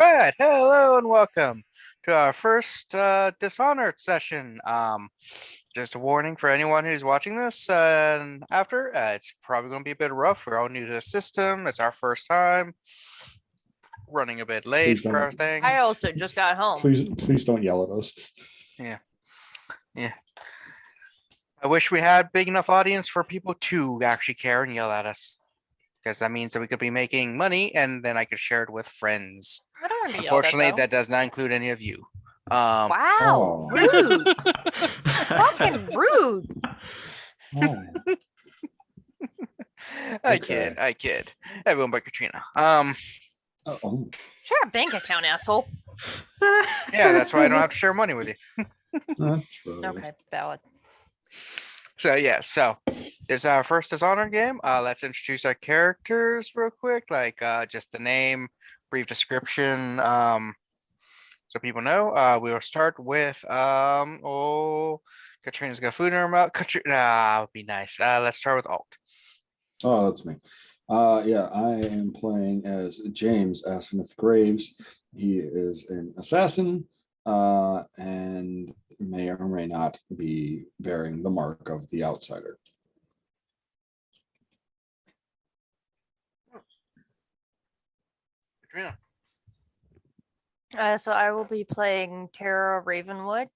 Right, hello and welcome to our first Dishonored session. Just a warning for anyone who's watching this and after, it's probably going to be a bit rough. We're all new to the system. It's our first time, running a bit late Please for don't. our thing. I also just got home. Please don't yell at us. Yeah. I wish we had big enough audience for people to actually care and yell at us, because that means that we could be making money and then I could share it with friends. I don't want to be yelled at, Unfortunately, though. that does not include any of you. Wow, Oh. rude. Fucking rude. Oh, I Okay. kid. Everyone but Katrina. oh. Share a bank account, asshole. Yeah, that's why I don't have to share money with you. That's right. Okay, valid. So this is our first Dishonored game. Let's introduce our characters real quick, like just the name, brief description, so people know. We will start with Katrina's got food in her mouth. Katrina, would be nice. Let's start with Alt. Oh, that's me. Yeah, I am playing as James Asimov Graves. He is an assassin, and may or may not be bearing the mark of the outsider. Katrina. So I will be playing Terra Ravenwood.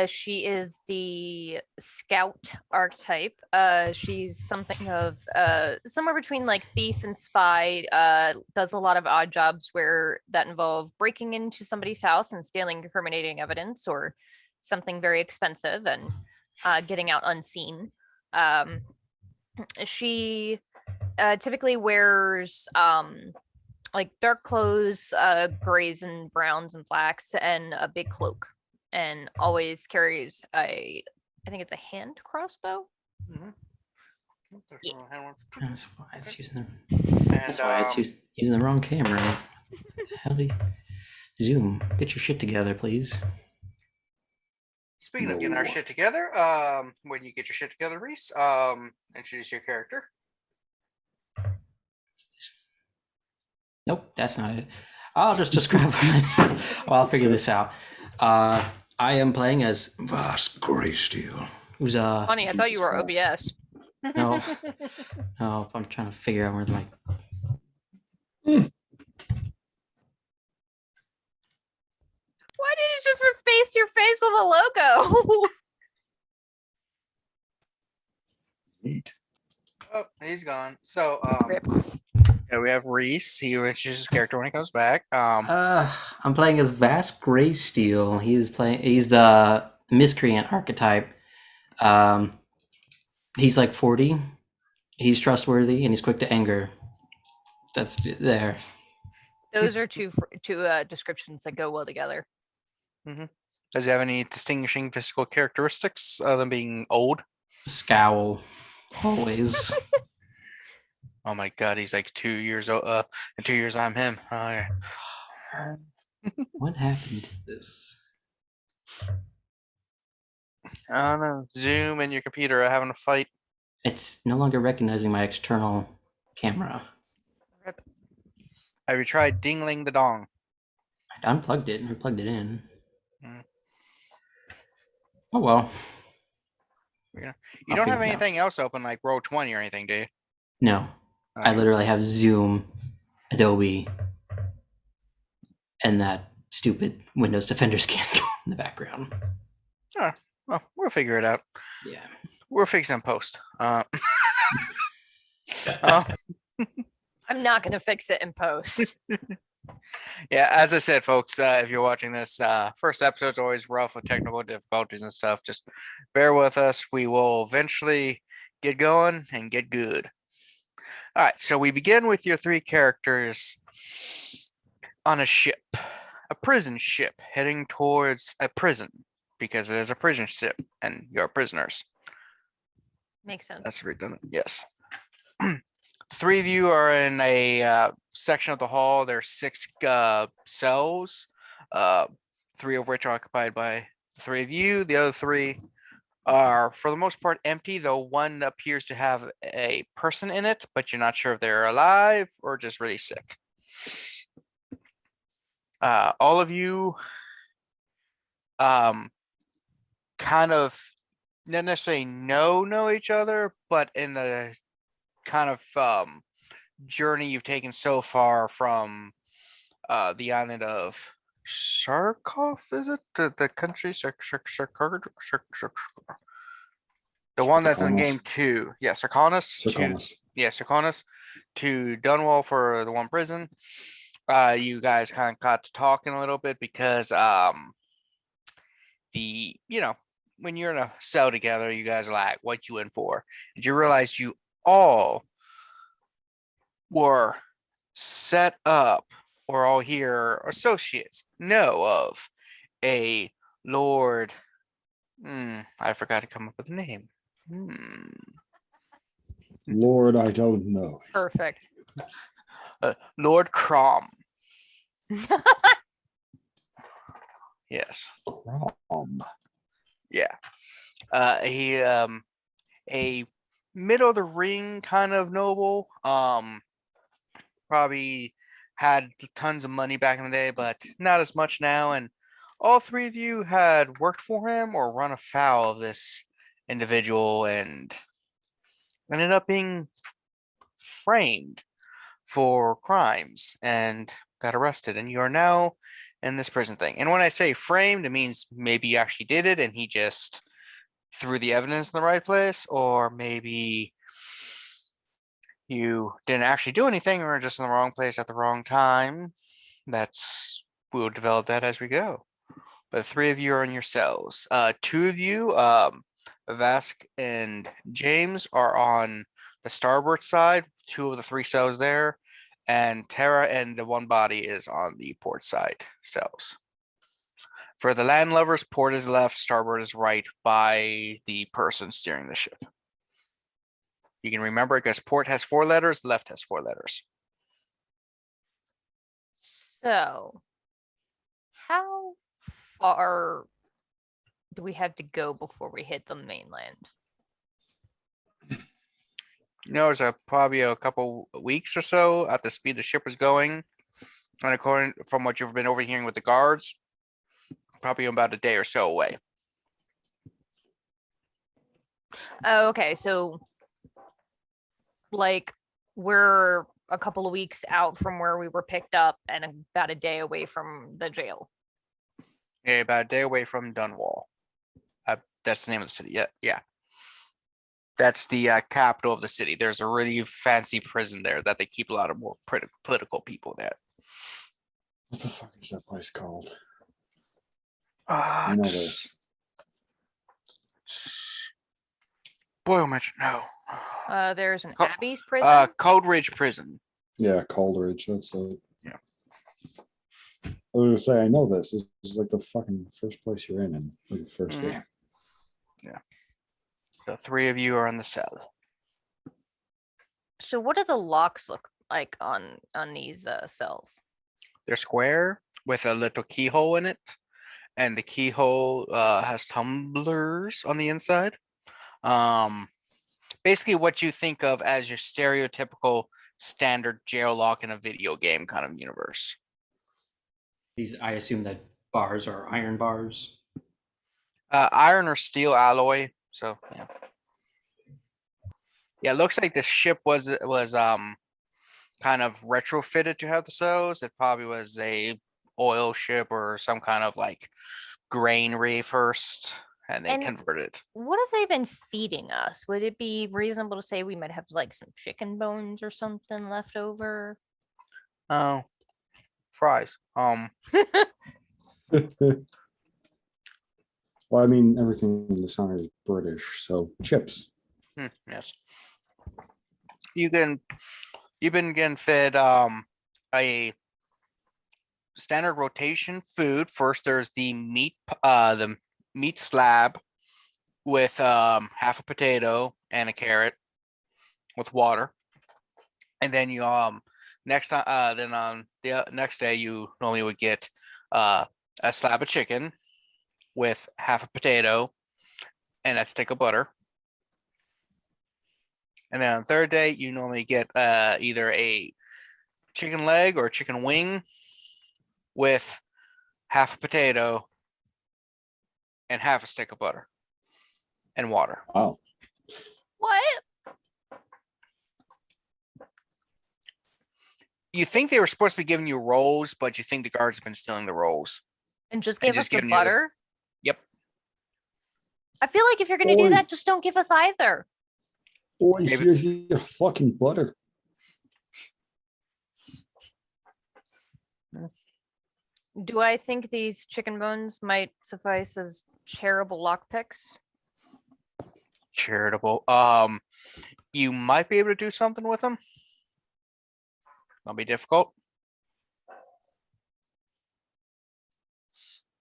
She is the scout archetype. She's something of somewhere between like thief and spy. Does a lot of odd jobs where that involve breaking into somebody's house and stealing incriminating evidence or something very expensive and getting out unseen. She typically wears like dark clothes, grays and browns and blacks, and a big cloak, and always carries I think it's a hand crossbow. Yeah. That's why it's using And, using the wrong camera. What the hell do you... Zoom, get your shit together, please. Speaking of getting our shit together, when you get your shit together, Reese, introduce your character. Nope, that's not it. I'll just describe well, I'll figure this out. I am playing as Vask Greysteel, who's Funny, I thought you were OBS. no, I'm trying to figure out where the mic. Why did you just reface your face with a logo? Neat. Oh, he's gone. So, Rip. yeah, we have Reese. He introduces his character when he comes back. I'm playing as Vask Greysteel. He's the miscreant archetype. He's like 40. He's trustworthy and he's quick to anger. That's there. Those are two descriptions that go well together. Does he have any distinguishing physical characteristics other than being old? Scowl. Always. Oh my god, he's like 2 years old. In 2 years, I'm him. Oh, yeah. What happened to this? I don't know. Zoom and your computer are having a fight. It's no longer recognizing my external camera. Rip. Have you tried dingling the dong? I unplugged it and plugged it in. Mm. Oh well. You I'll don't have figure it out. anything else open like Roll20 or anything, do you? No. I Okay. literally have Zoom, Adobe, and that stupid Windows Defender scan in the background. Well, we'll figure it out. Yeah. We'll fix it in post. I'm not gonna fix it in post. Yeah, as I said, folks, if you're watching this, first episode's always rough with technical difficulties and stuff. Just bear with us. We will eventually get going and get good. All right, so we begin with your three characters on a ship, a prison ship, heading towards a prison because it is a prison ship and you're prisoners. Makes sense. That's redundant. Yes. Three of you are in a section of the hall. There are 6 cells, 3 of which are occupied by the 3 of you. The other 3 are, for the most part, empty, though one appears to have a person in it, but you're not sure if they're alive or just really sick. all of you kind of not necessarily know each other, but in the kind of journey you've taken so far from the island of Sharkov, is it the country the one that's in game 2? Yeah, Sarkonis. Sarkonis to Dunwall for the one prison. You guys kind of got to talking a little bit because when you're in a cell together, you guys are like, what you in for? And you realized you all were set up or all here associates know of a Lord. I forgot to come up with a name. Lord, I don't know. Perfect. Lord Crom. Yes. Yeah. He a middle of the ring kind of noble. Probably had tons of money back in the day, but not as much now. And all three of you had worked for him or run afoul of this individual and ended up being framed for crimes and got arrested. And you are now in this prison thing. And when I say framed, it means maybe you actually did it and he just threw the evidence in the right place, or maybe you didn't actually do anything or were just in the wrong place at the wrong time. We'll develop that as we go. But 3 of you are in your cells. 2 of you, Vask and James, are on the starboard side. 2 of the 3 cells there. And Terra and the one body is on the port side cells. For the land lovers, port is left, starboard is right by the person steering the ship. You can remember it because port has 4 letters, left has 4 letters. So, how far do we have to go before we hit the mainland? It's probably a couple weeks or so at the speed the ship was going. And according from what you've been overhearing with the guards, probably about a day or so away. Oh, okay. So, like, we're a couple of weeks out from where we were picked up and about a day away from the jail. Yeah, about a day away from Dunwall. That's the name of the city. Yeah. That's the capital of the city. There's a really fancy prison there that they keep a lot of more political people there. What the fuck is that place called? I know this. Boyle mentioned no. There's an Abbey's prison. Cold Ridge Prison. Yeah, Coldridge. That's it. Yeah. I was gonna say I know this. This is like the fucking first place you're in like the first game. Yeah. So 3 of you are in the cell. So what do the locks look like on these cells? They're square with a little keyhole in it, and the keyhole has tumblers on the inside. Basically what you think of as your stereotypical standard jail lock in a video game kind of universe. These, I assume that bars are iron bars. Iron or steel alloy. So yeah. Yeah, it looks like the ship was kind of retrofitted to have the cells. It probably was a oil ship or some kind of like granary first, and they converted. What have they been feeding us? Would it be reasonable to say we might have like some chicken bones or something left over? Oh, fries. Well, I mean, everything in this town is British, so chips. Yes. You've been getting fed a standard rotation food. First, there's the meat slab with half a potato and a carrot with water, and then you next on the next day you normally would get a slab of chicken with half a potato and a stick of butter. And then on the 3rd day, you normally get either a chicken leg or chicken wing with half a potato and half a stick of butter and water. Wow. What? You think they were supposed to be giving you rolls, but you think the guards have been stealing the rolls. And just And give just us the giving you the- butter? Yep. I feel like if you're gonna do Oi. that, just don't give us either. Boy, Maybe- here's your fucking butter. Do I think these chicken bones might suffice as charitable lockpicks? Charitable. You might be able to do something with them. That'll be difficult.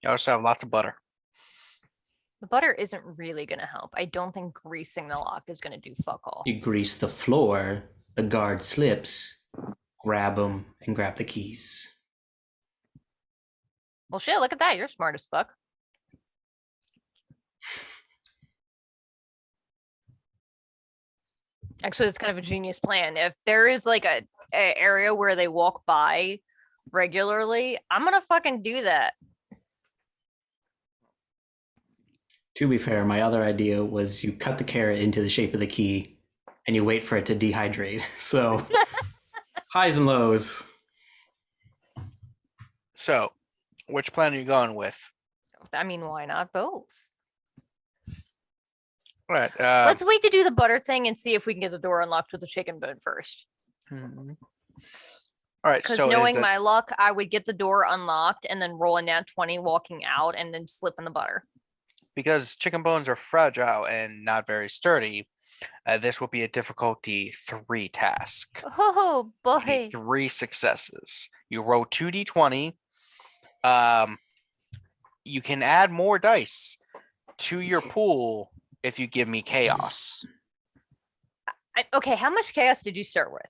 You also have lots of butter. The butter isn't really gonna help. I don't think greasing the lock is gonna do fuck all. You grease the floor, the guard slips, grab them, and grab the keys. Well, shit, look at that. You're smart as fuck. Actually, it's kind of a genius plan. If there is like a area where they walk by regularly, I'm gonna fucking do that. To be fair, my other idea was you cut the carrot into the shape of the key and you wait for it to dehydrate. So highs and lows. So, which plan are you going with? I mean, why not both? All right. Let's wait to do the butter thing and see if we can get the door unlocked with the chicken bone first. All right. Because So, knowing is it, my luck, I would get the door unlocked and then roll a nat 20 walking out and then slip in the butter. because chicken bones are fragile and not very sturdy, this will be a difficulty 3 task. Oh You need boy. 3 successes. You roll 2d20. You can add more dice to your pool if you give me chaos. Okay, how much chaos did you start with?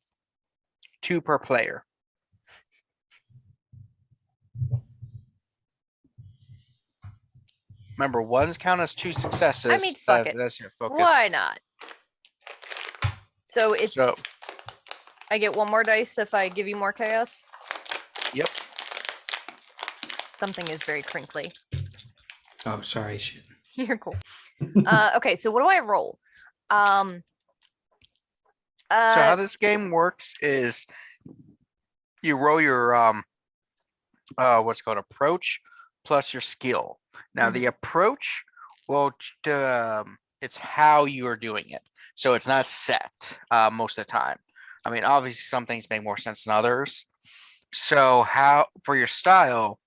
2 per player. Remember, ones count as 2 successes. mean, fuck it. That's your focus. Why not? So it's So, I get 1 more dice if I give you more chaos. yep. Something is very crinkly. Oh, sorry, shit. You're cool. Okay, so what do I roll? So how this game works is you roll your what's called approach plus your skill. Now the approach will it's how you are doing it. So it's not set most of the time. I mean, obviously some things make more sense than others. So how for your style,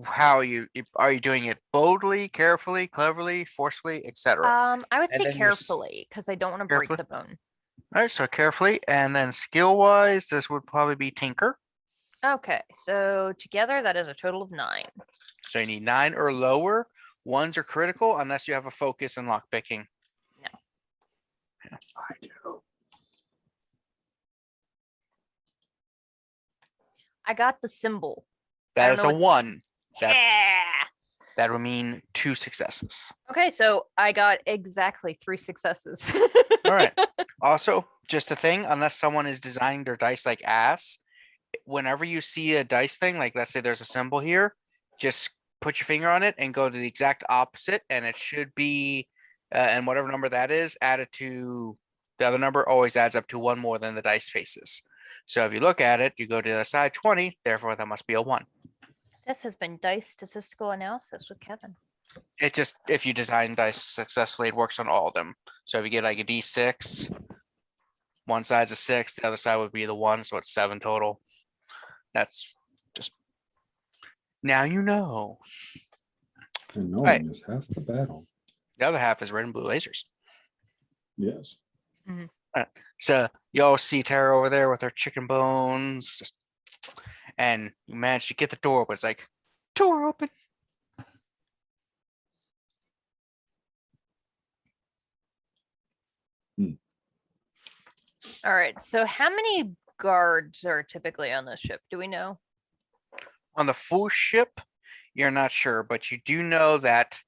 how are you doing it boldly, carefully, cleverly, forcefully, etc. I would and say then your carefully because I don't want to break Carefully? the bone. All right, so carefully, and then skill-wise, this would probably be Tinker. Okay, so together that is a total of 9. So you need 9 or lower. Ones are critical unless you have a focus in lockpicking. I do. I got the symbol. I That don't is know a what- 1. That's, Yeah. that would mean 2 successes. Okay, so I got exactly 3 successes. All right. Also, just a thing, unless someone is designing their dice like ass, whenever you see a dice thing, like let's say there's a symbol here, just put your finger on it and go to the exact opposite, and it should be, and whatever number that is, added to the other number always adds up to 1 more than the dice faces. So if you look at it, you go to the side 20, therefore that must be a 1. This has been Dice Statistical Analysis with Kevin. It just, if you design dice successfully, it works on all of them. So if you get like a D6, one side's a 6, the other side would be the 1, so it's 7 total. That's just, now you know. And knowing Right. is half the battle. The other half is red and blue lasers. Yes. So you all see Terra over there with her chicken bones, and you manage to get the door, but it's like, door open. All right, so how many guards are typically on this ship? Do we know? On the full ship, you're not sure, but you do know that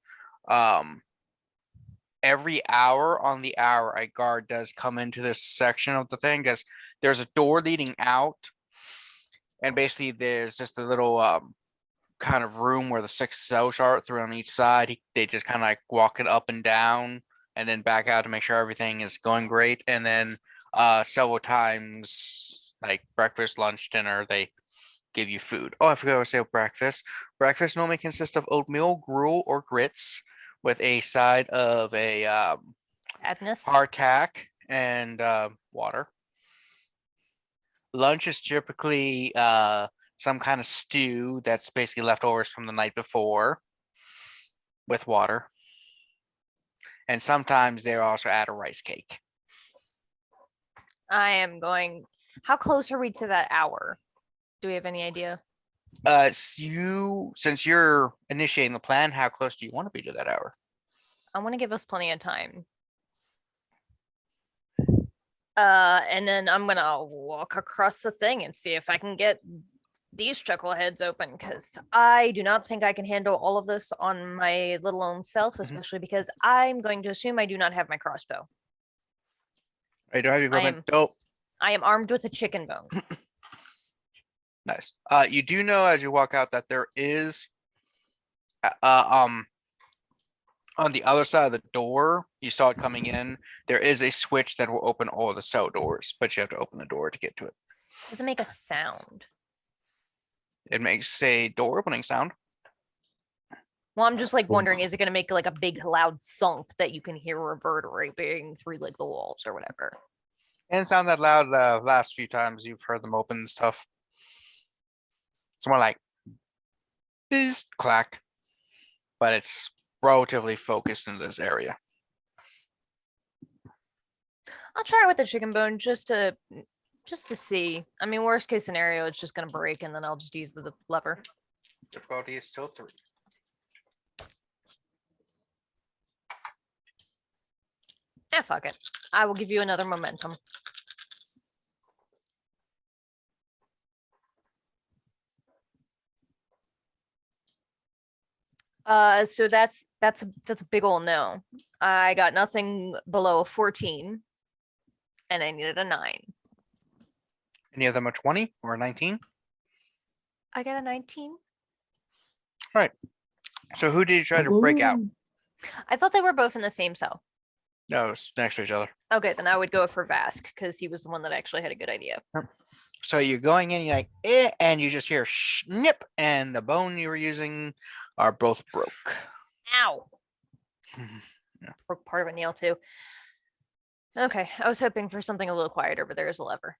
every hour on the hour, a guard does come into this section of the thing because there's a door leading out, and basically there's just a little kind of room where the 6 cells are through on each side. They just kind of like walk it up and down and then back out to make sure everything is going great. And then several times, like breakfast, lunch, dinner, they give you food. Oh, I forgot to say breakfast. Breakfast normally consists of oatmeal, gruel, or grits with a side of a Sadness. hardtack and water. Lunch is typically some kind of stew that's basically leftovers from the night before with water. And sometimes they also add a rice cake. I am going. How close are we to that hour? Do we have any idea? Since you're initiating the plan, how close do you want to be to that hour? I want to give us plenty of time. And then I'm gonna walk across the thing and see if I can get these chuckleheads open, because I do not think I can handle all of this on my little own self, especially because I'm going to assume I do not have my crossbow. I don't have your equipment. Dope. I am armed with a chicken bone. Nice. You do know as you walk out that there is on the other side of the door, you saw it coming in, there is a switch that will open all the cell doors, but you have to open the door to get to it. Does it make a sound? It makes a door opening sound. Well, I'm just like wondering, is it gonna make like a big loud thump that you can hear reverberating through like the walls or whatever? And sound that loud the last few times you've heard them open and stuff. It's more like biz clack, but it's relatively focused in this area. I'll try it with the chicken bone just to see. I mean, worst case scenario, it's just gonna break, and then I'll just use the lever. Difficulty is still 3. Fuck it. I will give you another momentum. So that's a big ol' no. I got nothing below a 14, and I needed a 9. Any of them a 20 or a 19? I got a 19. Right. So who did you try to break out? I thought they were both in the same cell. No, it's next to each other. Okay, then I would go for Vask because he was the one that actually had a good idea. So you're going in, you're like, and you just hear snip, and the bone you were using are both broke. Ow. Yeah. Broke part of a nail too. Okay, I was hoping for something a little quieter, but there's a lever.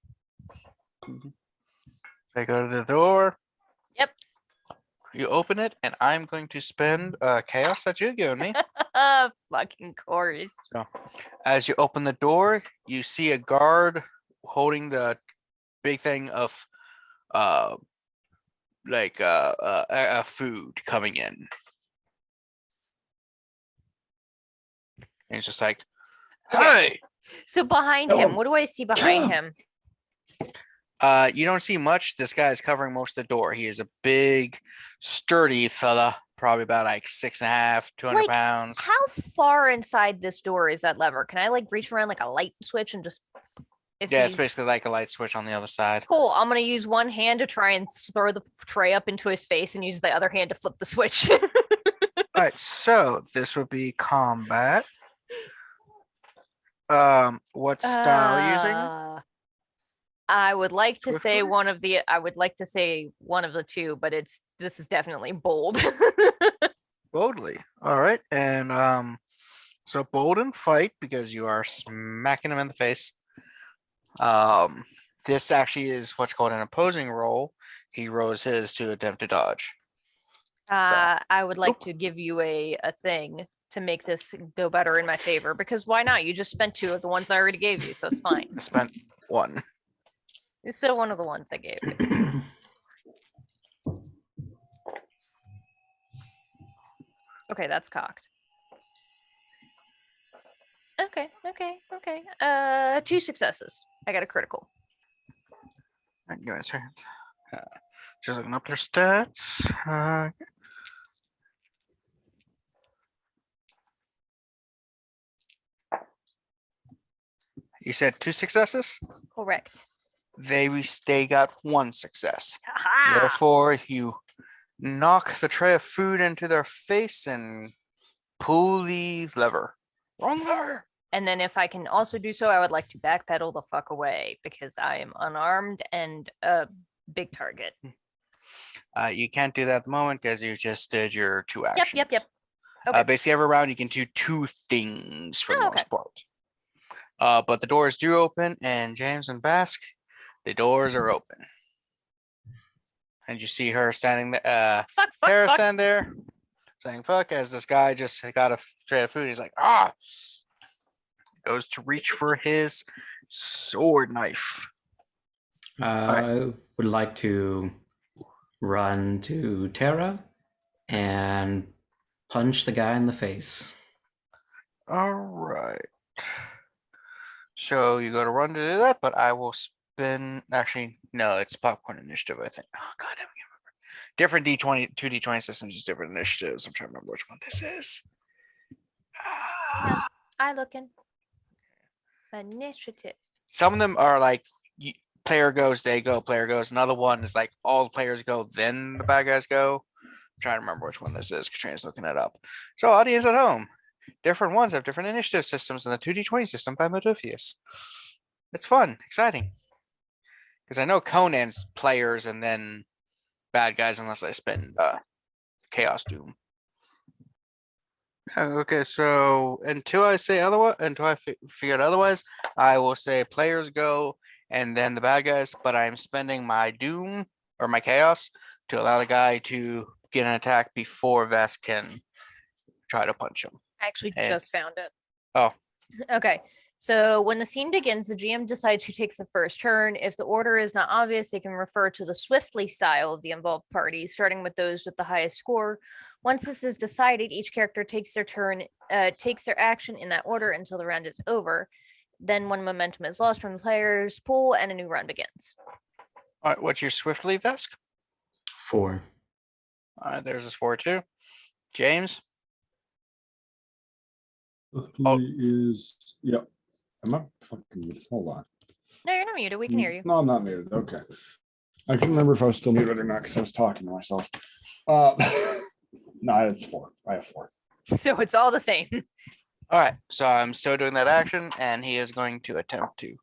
I go to the door. Yep. You open it, and I'm going to spend chaos that you've given me. Fucking course. So, as you open the door, you see a guard holding the big thing of food coming in. And it's just like, hey! So behind him, what do I see behind him? You don't see much. This guy is covering most of the door. He is a big, sturdy fella, probably about like 6.5, 200 pounds. How far inside this door is that lever? Can I like reach around like a light switch and just? Yeah, it's basically like a light switch on the other side. Cool. I'm gonna use one hand to try and throw the tray up into his face, and use the other hand to flip the switch. All right, so this would be combat. What style are you using? I would like to say one of the. I would like to say one of the two, but this is definitely bold. Boldly. All right, and so bold and fight because you are smacking him in the face. This actually is what's called an opposing roll. He rolls his to attempt to dodge. I would like to give you a thing to make this go better in my favor, because why not? You just spent 2 of the ones I already gave you, so it's fine. I spent 1. You spent 1 of the ones I gave you. Okay, that's cocked. Okay. 2 successes. I got a critical. Give me a second. Just looking up their stats. You said 2 successes? Correct. They got one success. Ha! Therefore, you knock the tray of food into their face and pull the lever. Wrong lever. And then if I can also do so, I would like to backpedal the fuck away because I am unarmed and a big target. You can't do that at the moment because you just did your 2 actions. Yep. Okay. Basically, every round you can do 2 things for the Oh, okay. most part. But the doors do open, and James and Vask, the doors are open. And you see her standing there, Terra Fuck. stand there, saying fuck, as this guy just got a tray of food. He's like, ah! Goes to reach for his sword knife. I would like to run to Terra and punch the guy in the face. All right. So you go to run to do that, but I will spin. Actually, no, it's popcorn initiative, I think. Oh, God, I don't remember. Different D20, 2D20 systems use different initiatives. I'm trying to remember which one this is. I looking. Initiative. Some of them are like player goes, they go, player goes. Another one is like all the players go, then the bad guys go. I'm trying to remember which one this is. Katrina's looking it up. So, audience at home, different ones have different initiative systems in the 2D20 system by Modofius. It's fun, exciting. Because I know Conan's players and then bad guys, unless I spend Chaos Doom. Okay, so until I say otherwise, until I figure out otherwise, I will say players go and then the bad guys, but I'm spending my Doom or my Chaos to allow the guy to get an attack before Vask can try to punch him. I actually And- just found it. Oh. Okay. So when the scene begins, the GM decides who takes the first turn. If the order is not obvious, they can refer to the swiftly style of the involved parties, starting with those with the highest score. Once this is decided, each character takes their turn, takes their action in that order until the round is over. Then when momentum is lost from the players' pool and a new round begins. All right, what's your swiftly, Vask? 4. All right, there's his 4 too. James? Is yep. Am I fucking muted? Hold on. No, you're not muted. We can hear you. No, I'm not muted. Okay. I couldn't remember if I was still muted or not because I was talking to myself. No, it's 4. I have 4. So it's all the same. All right, so I'm still doing that action, and he is going to attempt to.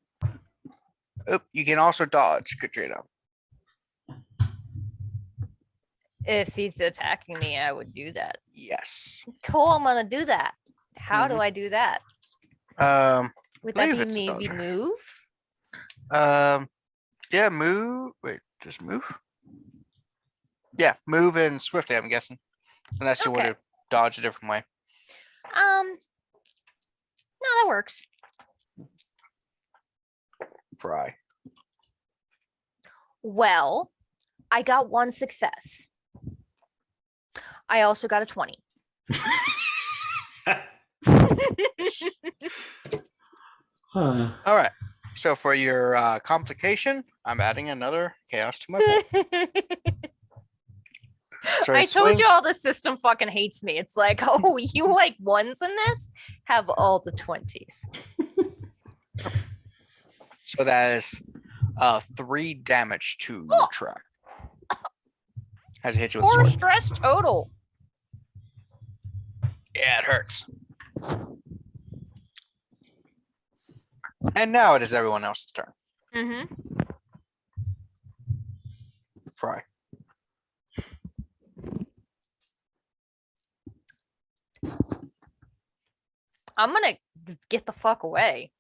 Oh, you can also dodge, Katrina. If he's attacking me, I would do that. Yes. Cool, I'm gonna do that. How do Mhm. I do that? Would that believe be it's a maybe dodge. move? Yeah, move. Wait, just move. Yeah, move and swiftly, I'm guessing. Unless you want Okay. to dodge a different way. No, that works. Fry. Well, I got 1 success. I also got a 20. Huh. All right. So for your complication, I'm adding another chaos to my pool. So I told swing- you all the system fucking hates me. It's like, oh, you like ones in this? Have all the 20s. So that is 3 damage to Oh. your track. Has he hit you with a 4 sword? stress total. Yeah, it hurts. And now it is everyone else's turn. Mm-hmm. Fry. I'm gonna get the fuck away.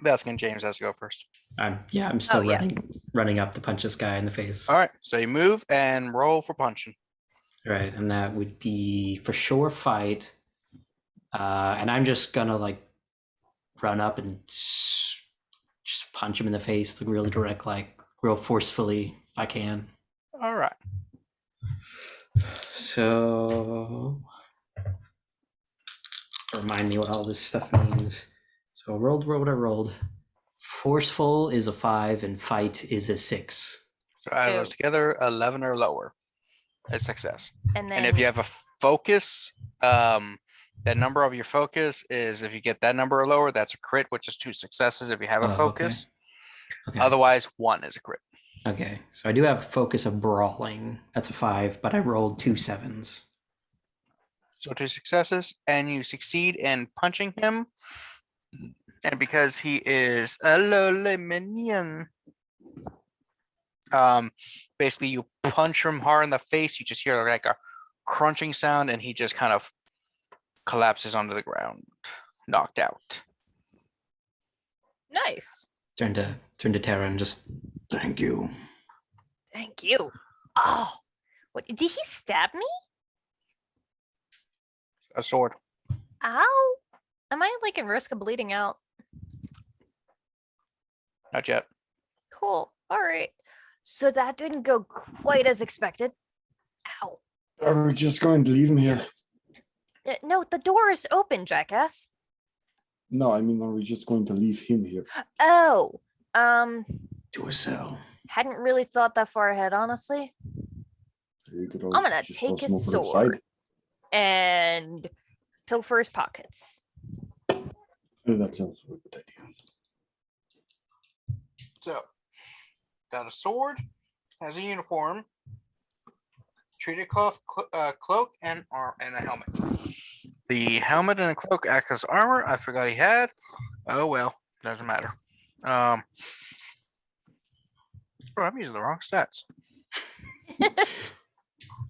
Baskin James has to go first. I'm still yeah. running up to punch this guy in the face. All right. So you move and roll for punching. Right, and that would be for sure fight. And I'm just gonna like run up and just punch him in the face, like real direct, like real forcefully if I can. All right. So remind me what all this stuff means. So I rolled what I rolled. Forceful is a 5 and fight is a 6. So add those Ew. together, 11 or lower is success. And then And if you have a focus, that number of your focus is if you get that number or lower, that's a crit, which is 2 successes if you have a Oh, okay. focus. Okay. Otherwise, 1 is a crit. Okay, so I do have focus of brawling. That's a 5, but I rolled 2 7s. So 2 successes, and you succeed in punching him. And because he is a lowly minion, basically you punch him hard in the face. You just hear like a crunching sound, and he just kind of collapses onto the ground, knocked out. Nice. Turn to Terra and just thank you. Thank you. Oh, what did he stab me? A sword. Ow. Am I like in risk of bleeding out? Not yet. Cool. All right. So that didn't go quite as expected. Ow. Are we just going to leave him here? No, the door is open, jackass. No, I mean, are we just going to leave him here? Oh, To a cell. hadn't really thought that far ahead, honestly. You could I'm always gonna just take toss him his over the sword side. and pilfer his pockets. Oh, that sounds like a good idea. So, got a sword, has a uniform, treated cloth, cloak, and a helmet. The helmet and the cloak act as armor. I forgot he had. Oh well, doesn't matter. Oh, I'm using the wrong stats.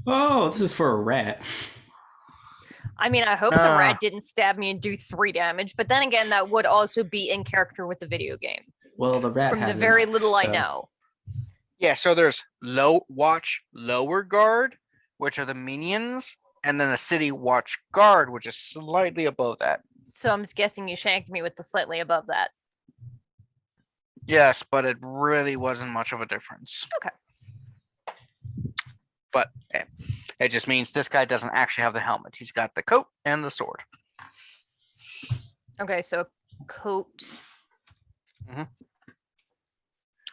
Oh, this is for a rat. I mean, I hope the rat didn't stab me and do 3 damage, but then again, that would also be in character with the video game. Well, the rat From the had very enough, little I so- know. Yeah, so there's lower guard, which are the minions, and then the city watch guard, which is slightly above that. So I'm just guessing you shanked me with the slightly above that. Yes, but it really wasn't much of a difference. Okay. But it just means this guy doesn't actually have the helmet. He's got the coat and the sword. Okay, so coat.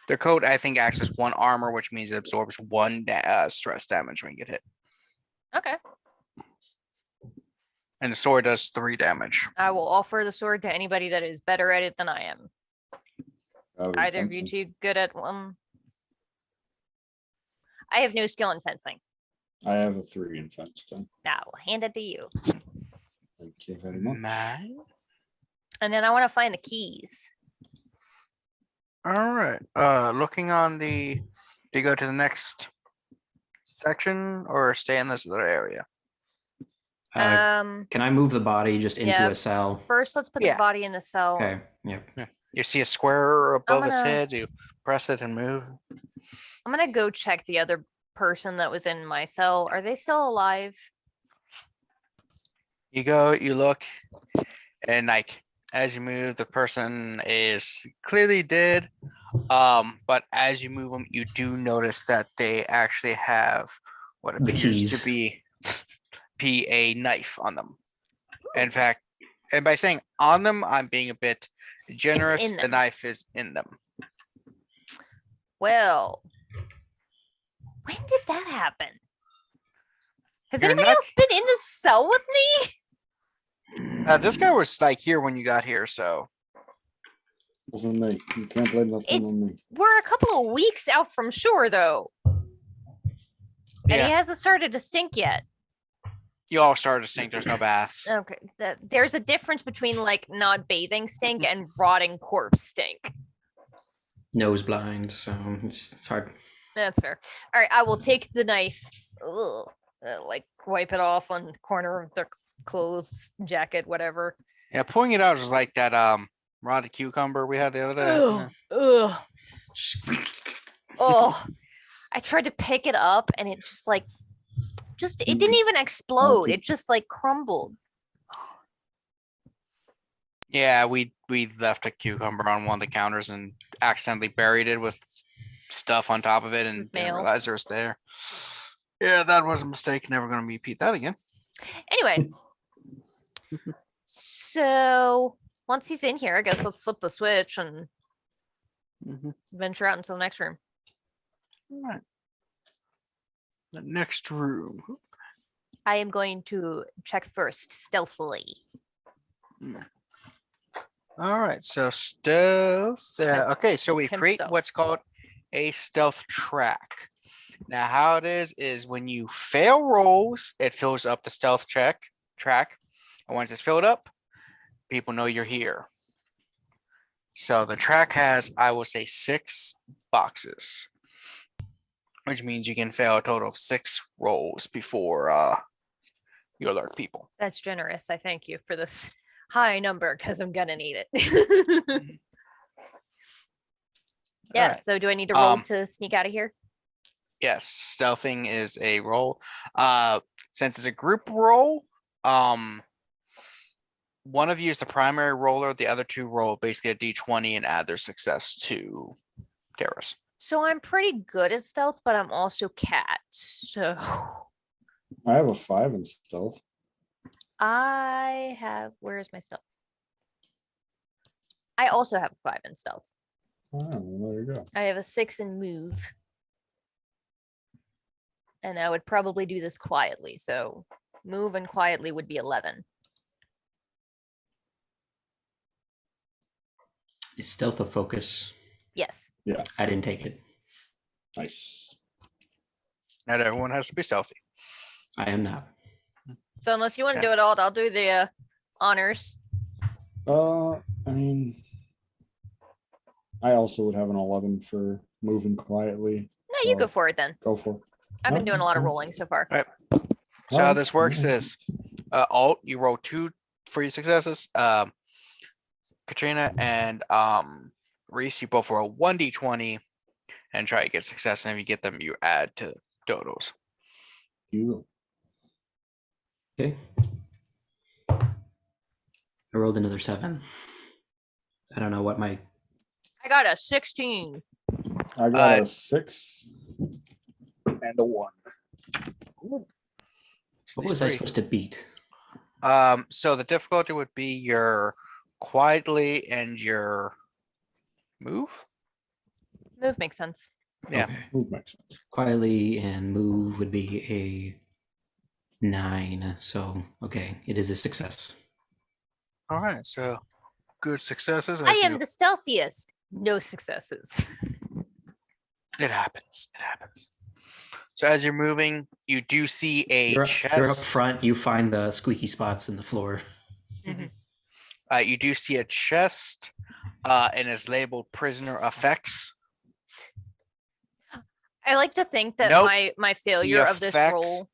The coat, I think, acts as 1 armor, which means it absorbs 1 stress damage when you get hit. Okay. And the sword does 3 damage. I will offer the sword to anybody that is better at it than I am. Oh, Either of you fencing. two good at one? I have no skill in fencing. I have a 3 in fencing. I will hand it to you. Thank you very much. Mine. And then I want to find the keys. All right. Looking on the, do you go to the next section or stay in this other area? Can I move the body just into yeah, a cell? First, let's put Yeah. the body in the cell. Okay. Yep. You see a square above his gonna- head. You press it and move. I'm gonna go check the other person that was in my cell. Are they still alive? You go. You look, and like as you move, the person is clearly dead. But as you move them, you do notice that they actually have what The appears keys. to be a knife on them. In fact, and by saying on them, I'm being a bit generous. in The them. knife is in them. Well, when did that happen? Has You're anybody not- else been in the cell with me? This guy was like here when you got here, so Wasn't me. You can't blame that one It's- on me. We're a couple of weeks out from shore, though, and yeah. he hasn't started to stink yet. You all started to stink. There's no baths. Okay, there's a difference between like not bathing stink and rotting corpse stink. Nose blind, so it's hard. That's fair. All right, I will take the knife, like wipe it off on the corner of their clothes, jacket, whatever. Yeah, pulling it out was like that rotted cucumber we had the other day. Ugh, ugh. Oh, I tried to pick it up and it just it didn't even explode. It just like crumbled. Yeah, we left a cucumber on one of the counters and accidentally buried it with stuff on top of it and didn't Mail. realize it was there. Yeah, that was a mistake. Never gonna repeat that again. Anyway, so once he's in here, I guess let's flip the switch and venture out into the next room. All right. The next room. I am going to check first, stealthily. All right, so stealth. Okay, so we Attempt create stealth. what's called a stealth track. Now, how it is when you fail rolls, it fills up the stealth track, and once it's filled up, people know you're here. So the track has, I will say, 6 boxes, which means you can fail a total of 6 rolls before you alert people. That's generous. I thank you for this high number because I'm gonna need it. Yeah. Alright. So do I need to roll Um, to sneak out of here? Yes, stealthing is a roll. Since it's a group roll, one of you is the primary roller, the other 2 roll basically a d20 and add their success to Terra's. So I'm pretty good at stealth, but I'm also cat. So I have a 5 in stealth. I have. Where's my stealth? I also have a 5 in stealth. Oh, there you go. I have a 6 in move. And I would probably do this quietly. So move and quietly would be 11. Is stealth a focus? Yes. I didn't take it. Nice. Not everyone has to be stealthy. I am not. So unless you want to Yeah. do it all, I'll do the honors. I mean, I also would have an 11 for moving quietly. No, you go so for it then. Go for it. I've been Oh, doing a lot of okay. rolling so far. So how Alright, this works alright. is alt, you roll 2 for your successes. Katrina and Reese, you both roll 1d20 and try to get success. And if you get them, you add to totals. You Okay. I rolled another 7. I don't know what my I got a 16. I got Uh, a 6 and a 1. what These was I 3. supposed to beat? So the difficulty would be your quietly and your move. Move makes sense. Yeah. Okay. Move makes sense. Quietly and move would be a 9. So okay, it is a success. All right. So good successes. I as am you- the stealthiest. No successes. It happens. It happens. So as you're moving, you do see a You're chest. up front. You find the squeaky spots in the floor. You do see a chest, and it's labeled "Prisoner Effects." I like to think that Nope. my failure of this effects- roll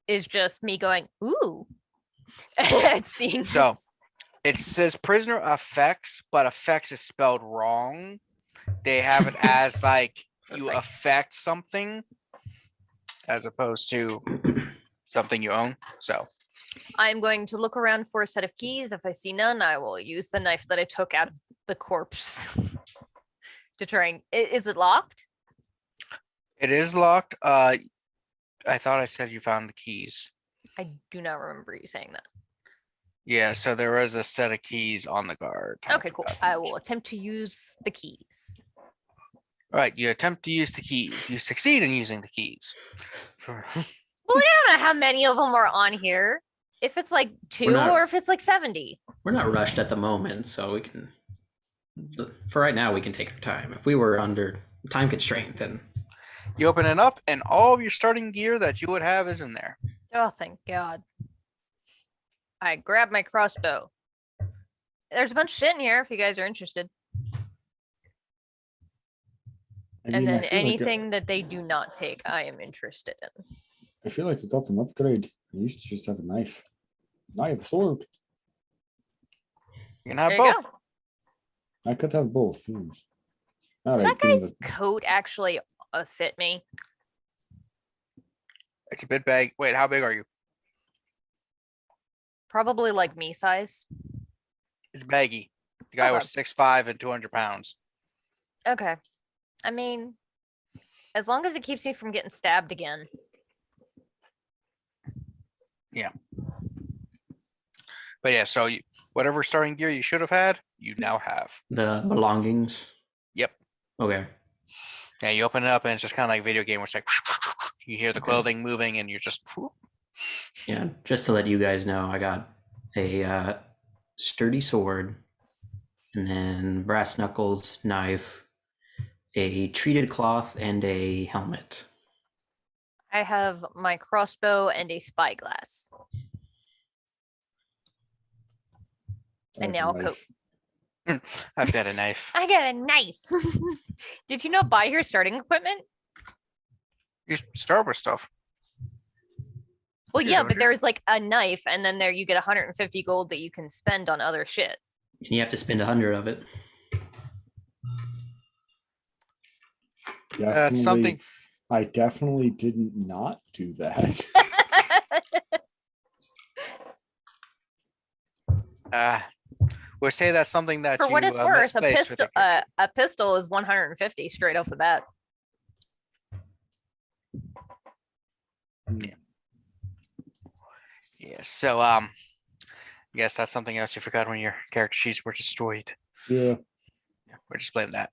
is just me going, ooh, at seeing So- this. It says "Prisoner Effects," but "effects" is spelled wrong. They have it as like you Perfect. affect something, as opposed to something you own. So I'm going to look around for a set of keys. If I see none, I will use the knife that I took out of the corpse to try and. Is it locked? it is locked. I thought I said you found the keys. I do not remember you saying that. Yeah, so there is a set of keys on the guard. Okay, cool. forgot to I mention. will attempt to use the keys. All right, you attempt to use the keys. You succeed in using the keys. For- Well, I don't know how many of them are on here. If it's like 2 not- or if it's like 70. We're not rushed at the moment, so we can. For right now, we can take our time. If we were under time constraint, then You open it up, and all of your starting gear that you would have is in there. Oh, thank God. I grab my crossbow. There's a bunch of shit in here if you guys are interested. I And mean, then I feel like anything that they do not take, I am interested in. I feel like you got an upgrade. You used to just have a knife. Now you have a sword. You can have There you both. go. I could have both. Yes. All Does right, that guy's coat actually fit me? It's a bit big. Wait, how big are you? Probably like me size. It's baggy. The guy Okay. was 6'5" and 200 pounds. Okay. I mean, as long as it keeps me from getting stabbed again. But yeah, so whatever starting gear you should have had, you now have. the belongings. Yep. Okay. Yeah, you open it up and it's just kind of like a video game where it's like you hear the Okay. clothing moving and you're just Yeah. Just to let you guys know, I got a sturdy sword, and then brass knuckles, knife, a treated cloth, and a helmet. I have my crossbow and a spyglass. And now a coat. I've got a knife. I got a knife. Did you not buy your starting equipment? You start with stuff. Well, Yeah, yeah, don't but you? there's like a knife, and then there you get 150 gold that you can spend on other shit. And you have to spend 100 of it. Definitely, Something. I definitely didn't not do that. We'll say that's something that For you what it's worth, a misplaced with pistol, the character. a pistol is 150 straight off the bat. Yeah. So I guess that's something else you forgot when your character sheets were destroyed. Yeah. Yeah, we're just playing that.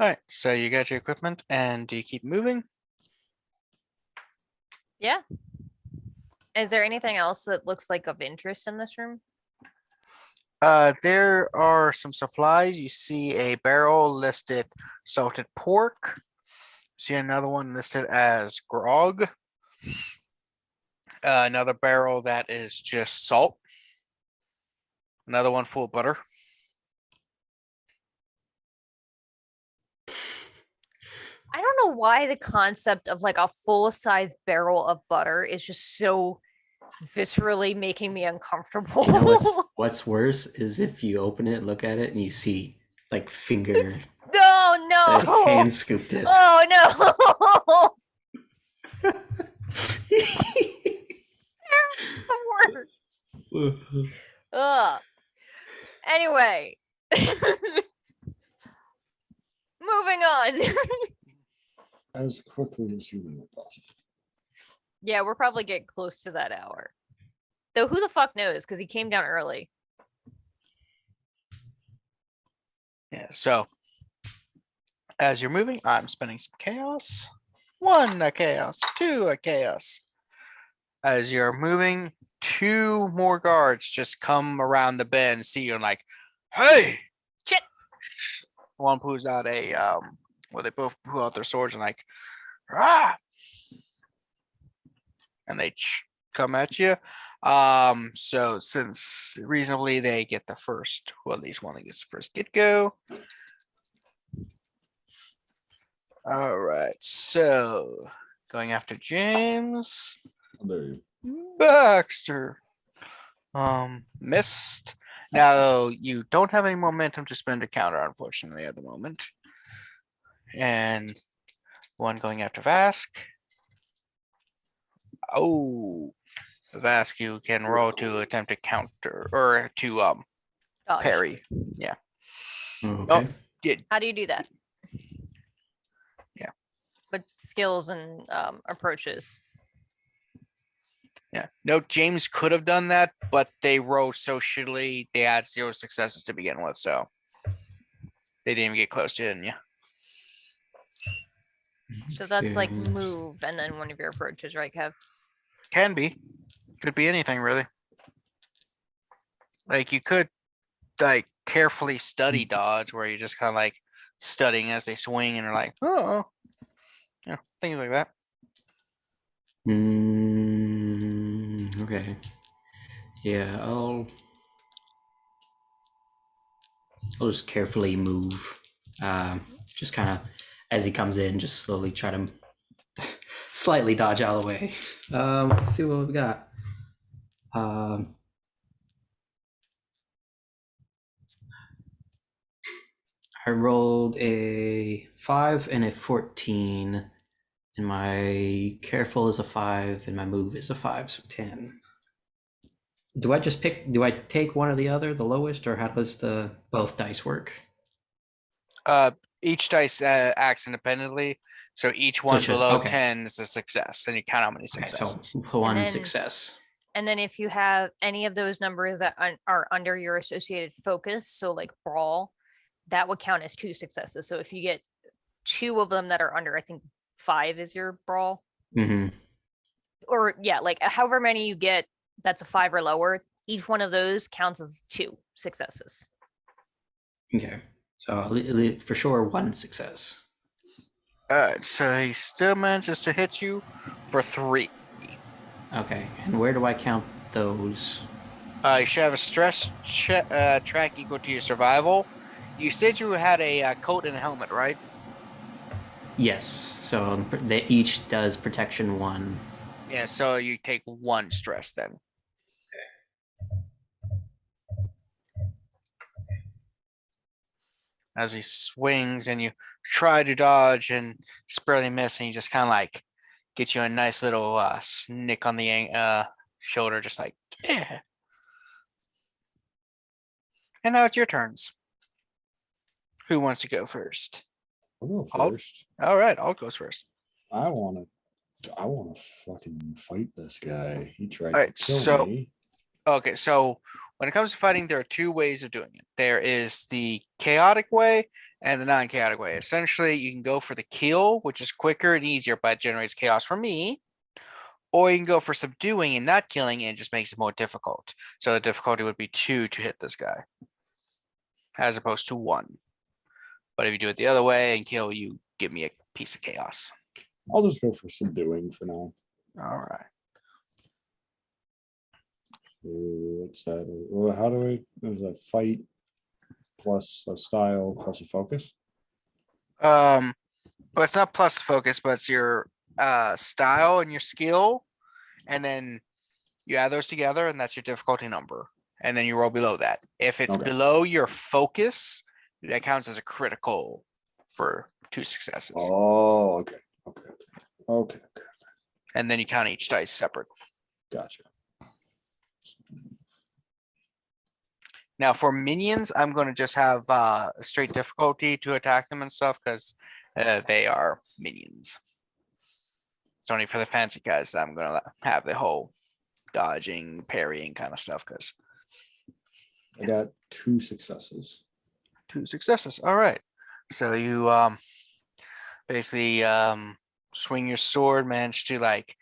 All right. So you got your equipment, and do you keep moving? Yeah. Is there anything else that looks like of interest in this room? There are some supplies. You see a barrel listed salted pork. See another one listed as grog. Another barrel that is just salt. Another one full of butter. I don't know why the concept of like a full-size barrel of butter is just so viscerally making me uncomfortable. You know what's worse is if you open it, look at it, and you see like finger, Oh no! hand scooped it. Oh no! The worst. Ugh. Anyway. Moving on. As quickly as humanly possible. Yeah, we're probably getting close to that hour. Though who the fuck knows? Because he came down early. Yeah. So as you're moving, I'm spending some chaos. 1 a chaos. 2 a chaos. As you're moving, 2 more guards just come around the bend and see you and like, hey! Shit! One pulls out a well, they both pull out their swords and like, ah! And they come at you. So since reasonably they get the first, well, at least one that gets the first get go. All right, so going after James. There you Baxter. Missed. Now you don't have any momentum to spend a counter, unfortunately, at the moment. And one going after Vask. Oh, Vask, you can roll to attempt to counter or to Dodge. parry. Yeah. Okay. How do you do that? Yeah. With skills and approaches. Yeah. No, James could have done that, but they rolled so shittily. They had 0 successes to begin with, so they didn't even get close to it, didn't you? So that's like Okay. move and then one of your approaches, right, Kev? Can be. Could be anything really. Like you could like carefully study dodge where you're just kind of like studying as they swing and you're like, oh, yeah, things like that. Okay. Yeah, I'll just carefully move. Just kind of as he comes in, just slowly try to slightly dodge out of the way. Let's see what we got. I rolled a 5 and a 14, and my careful is a 5, and my move is a 5, so 10. Do I just pick? Do I take one or the other, the lowest, or how does the both dice work? Each dice acts independently, so each one it's just- below okay. 10 is a success, and you count how many Okay, successes. so one then- success. And then if you have any of those numbers that are under your associated focus, so like brawl, that would count as 2 successes. So if you get 2 of them that are under, I think 5 is your brawl. Mm-hmm. Or yeah, like however many you get, that's a 5 or lower. each one of those counts as 2 successes. Okay. So for sure, 1 success. Alright, so he still manages to hit you for 3. Okay. And where do I count those? You should have a stress track equal to your survival. You said you had a coat and a helmet, right? Yes. So they each does protection 1. Yeah, so you take 1 stress then. As he swings and you try to dodge and just barely miss, and he just kind of like get you a nice little snick on the shoulder, just like, yeah. And now it's your turns. Who wants to go first? I'll go I'll- first. All right, I'll go first. I wanna fucking fight this guy. He tried Alright, to kill so- me. Okay, so when it comes to fighting, there are 2 ways of doing it. There is the chaotic way and the non-chaotic way. Essentially, you can go for the kill, which is quicker and easier, but it generates chaos for me. Or you can go for subduing and not killing, and it just makes it more difficult. So the difficulty would be 2 to hit this guy, as opposed to 1. But if you do it the other way and kill, you give me a piece of chaos. I'll just go for subduing for now. All right. What's that? Well, how do we? There's a fight plus a style plus a focus. But it's not plus focus, but it's your style and your skill, and then you add those together, and that's your difficulty number. And then you roll below that. If it's Okay. below your focus, that counts as a critical for 2 successes. Oh, okay, okay. And then you count each dice separate. Gotcha. Now for minions, I'm going to just have a straight difficulty to attack them and stuff, because they are minions. It's only for the fancy guys that I'm going to have the whole dodging, parrying kind of stuff, because I got 2 successes. 2 successes. All right. So you basically swing your sword, manage to like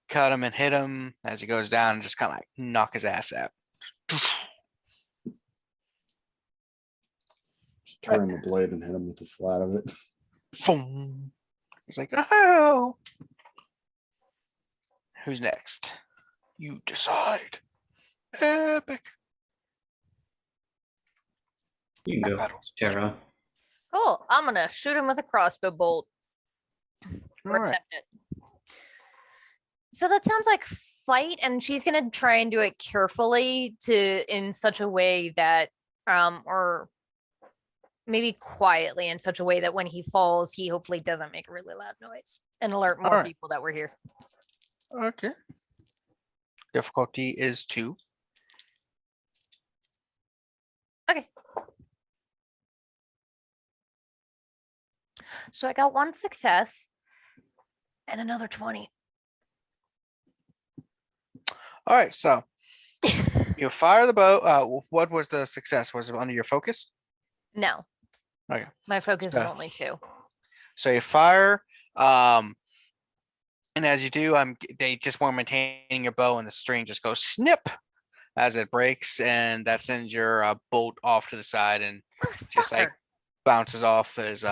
cut him and hit him as he goes down, and just kind of like knock his ass out. Just turn the blade and hit him with the flat of it. Boom. He's like, oh. Who's next? You decide. Epic. You can go, Battles. Terra. Cool. I'm gonna shoot him with a crossbow bolt. Or All right. attempt it. So that sounds like fight, and she's gonna try and do it carefully in such a way that or maybe quietly in such a way that when he falls, he hopefully doesn't make a really loud noise and alert more Alright. people that we're here. Okay. Difficulty is 2. Okay. So I got 1 success and another 20. All right. So you fire the bow. What was the success? Was it under your focus? No. Okay. My focus is So- only 2. So you fire, and as you do, they just weren't maintaining your bow, and the string just goes snip as it breaks, and that sends your bolt off to the side, and just like Motherfucker. bounces off his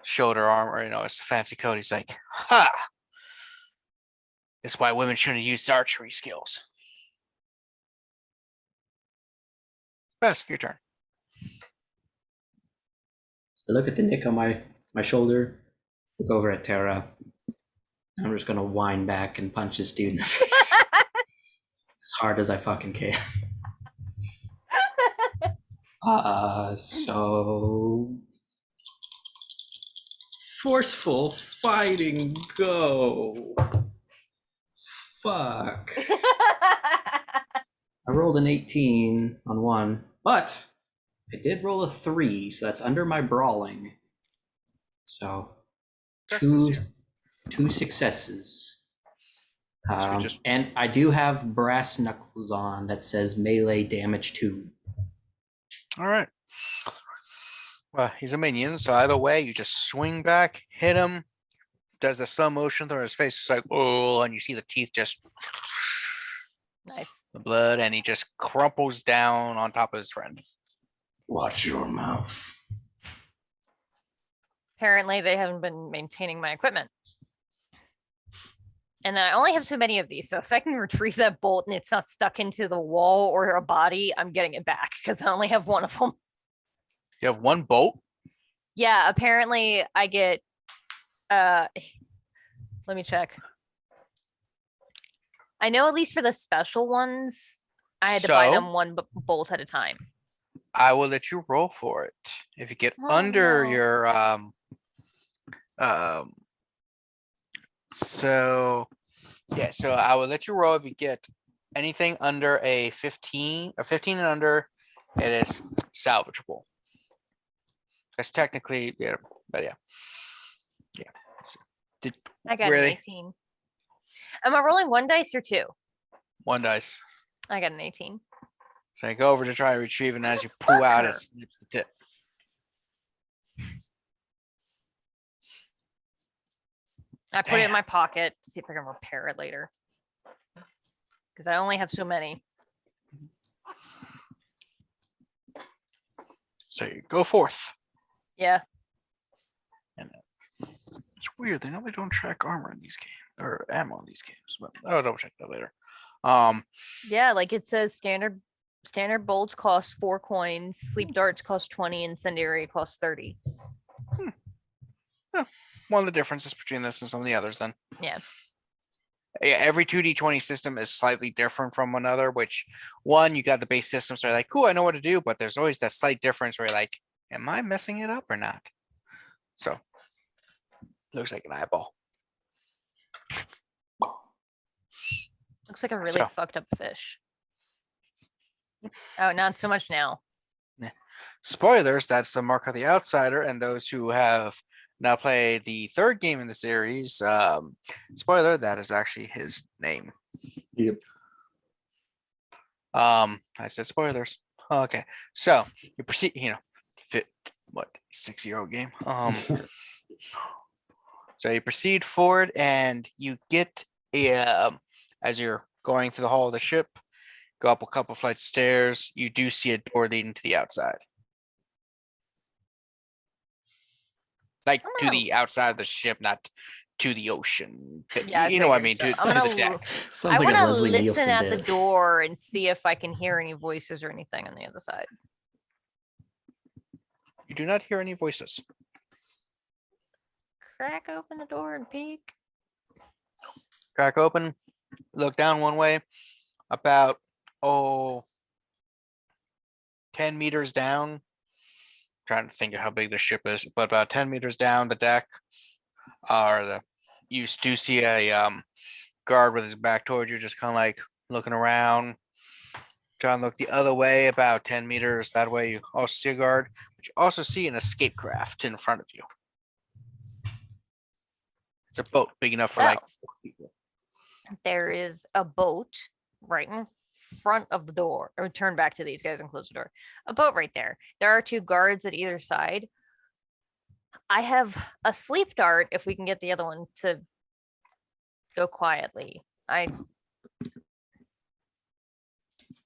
shoulder armor. You know, it's a fancy coat. He's like, "Ha! That's why women shouldn't use archery skills." Vask, your turn. I look at the nick on my shoulder, look over at Terra. And I'm just gonna whine back and punch this dude in the face as hard as I fucking can. So forceful fighting, go. Fuck. I rolled an 18 on 1, but I did roll a 3, so that's under my brawling. So two successes. So we just- And I do have brass knuckles on that says melee damage 2. All right. Well, he's a minion, so either way, you just swing back, hit him, does the slow motion through his face. It's like, oh, and you see the teeth just Nice. the blood, and he just crumples down on top of his friend. Watch your mouth. Apparently, they haven't been maintaining my equipment. And I only have so many of these, so if I can retrieve that bolt and it's not stuck into the wall or a body, I'm getting it back because I only have one of them. You have one bolt? Yeah, apparently I get let me check. I know at least for the special ones, I had to buy So? them one bolt at a time. I will let you roll for it. If you get Oh, under no. your so yeah, so I will let you roll if you get anything under a 15 or 15 and under, it is salvageable. That's technically, yeah, but yeah. Yeah. So, I got an really 18. Am I rolling one dice or two? one dice. I got an 18. So I go over to try to retrieve, and as you pull out, it Fucker. snips the tip. I put it in Damn. my pocket to see if I can repair it later. Because I only have so many. So you go forth. Yeah. It's weird. They normally don't track armor in these games or ammo in these games, but I'll double check that later. Yeah, like it says standard bolts cost 4 coins, sleep darts cost 20, incendiary cost 30. One of the differences between this and some of the others, then. Yeah. Yeah, every 2d20 system is slightly different from another, which one, you got the base systems that are like, cool, I know what to do, but there's always that slight difference where you're like, am I messing it up or not? So, looks like an eyeball. Looks like a really So- fucked up fish. Oh, not so much now. Spoilers, that's the mark of the outsider, and those who have now played the third game in the series, spoiler, that is actually his name. Yep. I said spoilers. Okay, so you proceed, fit what 6-year-old game. So you proceed forward, and you get as you're going through the hall of the ship, go up a couple flights of stairs. You do see a door leading to the outside, like I'm to gonna- the outside of the ship, not to the ocean. Yeah, you know what I mean. figured To, so. I'm to gonna the deck. I Sounds like want a to Leslie listen Nielsen at the bit. door and see if I can hear any voices or anything on the other side. You do not hear any voices. Crack open the door and peek. Crack open, look down one way, about 10 meters down. Trying to think of how big the ship is, but about 10 meters down the deck you do see a guard with his back towards you, just kind of like looking around. Trying to look the other way about 10 meters. That way you also see a guard, but you also see an escape craft in front of you. It's a boat big enough for like 4 people. There is a boat right in front of the door. Or turn back to these guys and close the door. A boat right there. There are 2 guards at either side. I have a sleep dart if we can get the other one to go quietly. I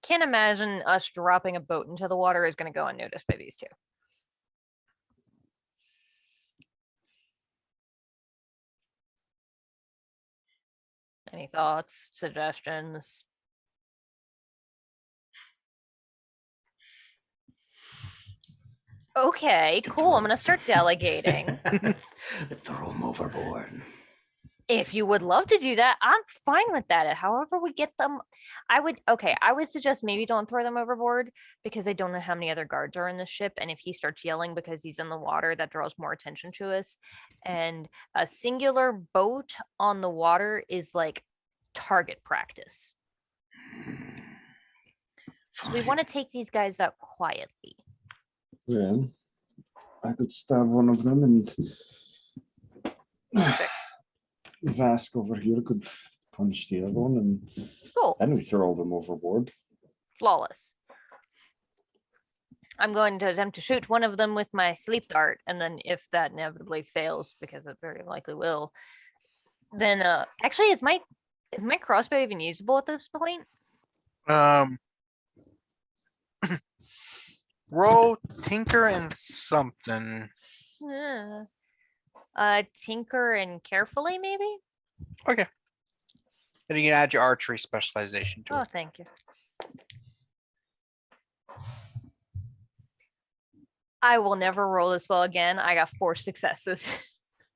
can't imagine us dropping a boat into the water is going to go unnoticed by these 2. Any thoughts, suggestions? Okay, cool. I'm going to start delegating. Throw him overboard. If you would love to do that, I'm fine with that. However we get them, I would suggest maybe don't throw them overboard because I don't know how many other guards are in the ship. And if he starts yelling because he's in the water, that draws more attention to us. And a singular boat on the water is like target practice. So we want to take these guys out quietly. Yeah. I could stab one of them and Vask over here could punch the other one and Cool. then we throw them overboard. Flawless. I'm going to attempt to shoot one of them with my sleep dart, and then if that inevitably fails, because it very likely will, then actually is my crossbow even usable at this point? Um, roll tinker and something. Tinker and carefully, maybe? Okay. Then you can add your archery specialization to Oh, it. thank you. I will never roll this well again. I got 4 successes.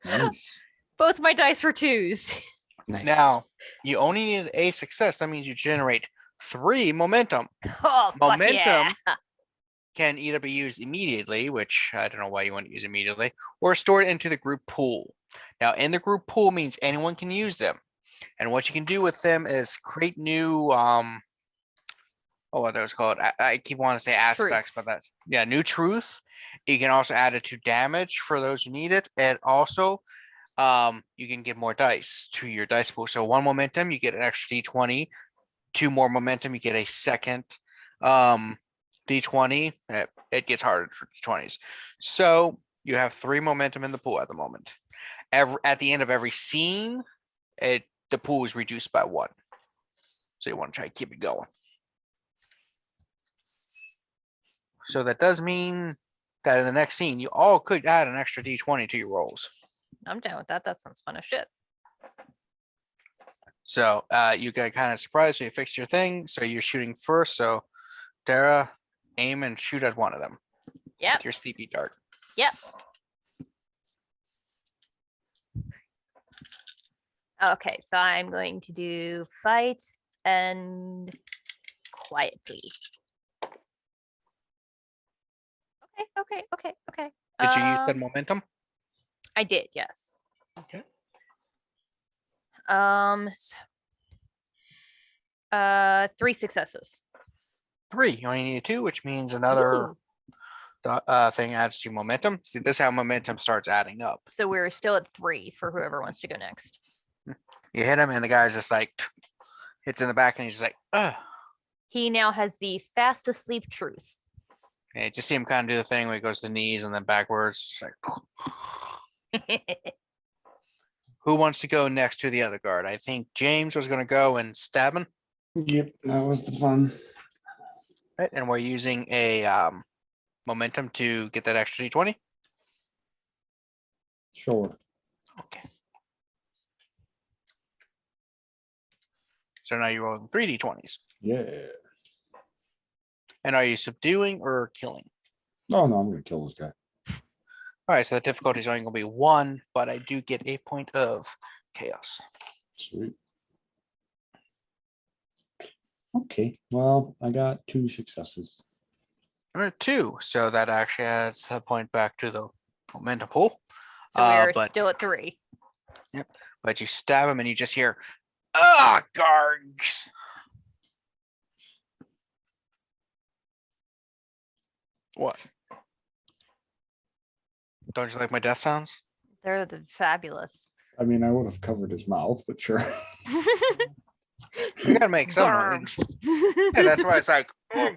Nice. Both my dice were 2s. Nice. Now, you only need a success. That means you generate 3 momentum. Oh, fuck yeah. Momentum can either be used immediately, which I don't know why you want to use immediately, or stored into the group pool. Now, in the group pool means anyone can use them. And what you can do with them is create new what that was called. I keep wanting to say aspects, but Truth. that's new truth. You can also add it to damage for those who need it. And also you can get more dice to your dice pool. So 1 momentum, you get an extra d20. 2 more momentum, you get a second d20. It gets harder for d20s. So you have 3 momentum in the pool at the moment. At the end of every scene, the pool is reduced by 1. So you want to try to keep it going. So that does mean that in the next scene, you all could add an extra d20 to your rolls. I'm down with that. That sounds fun as shit. So you got kind of surprised. So you fixed your thing. So you're shooting first. So Terra, aim and shoot at one of them. Yep. With your sleepy dart. Yep. Okay, so I'm going to do fight and quietly. Okay. Did you use that momentum? I did, yes. Okay. So, 3 successes. 3. You only need 2, which means another Ooh. thing adds to momentum. See, this is how momentum starts adding up. So we're still at 3 for whoever wants to go next. You hit him, and the guy's just like hits in the back, and he's just like, ugh. He now has the fast asleep truth. And you just see him kind of do the thing where he goes to the knees and then backwards. Like, who wants to go next to the other guard? I think James was going to go and stab him. Yep, that was the fun. Right, and we're using a momentum to get that extra d20. Sure. Okay. So now you're rolling 3 d20s. Yeah. And are you subduing or killing? Oh no, I'm gonna kill this guy. All right, so the difficulty is only going to be 1, but I do get a point of chaos. Sweet. Okay, well, I got 2 successes. All right, 2. So that actually adds a point back to the momentum pool. So we're but still at 3. but you stab him and you just hear, guards. What? Don't you like my death sounds? They're fabulous. I mean, I would have covered his mouth, but sure. We gotta make some noise. Yeah, that's why it's like, you're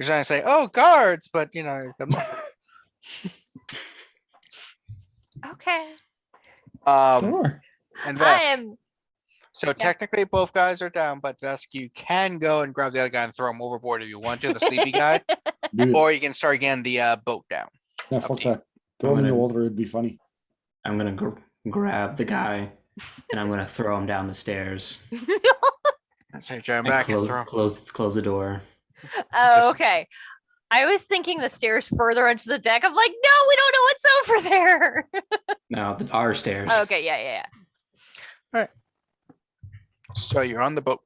trying to say, oh, guards, but you know. Okay. Sure. And I Vask. am. So technically both guys are down, but Vask, you can go and grab the other guy and throw him overboard if you want to, the sleepy guy, Dude, or you can start getting the boat down. yeah, up fuck to you. that. Throw him in the gonna- water, it'd be funny. I'm gonna grab the guy and I'm gonna throw him down the stairs. So you jump And back and throw. close the door. Oh, Just- okay. I was thinking the stairs further onto the deck. I'm like, no, we don't know what's over there. No, our stairs. Okay, yeah. So you're on the boat,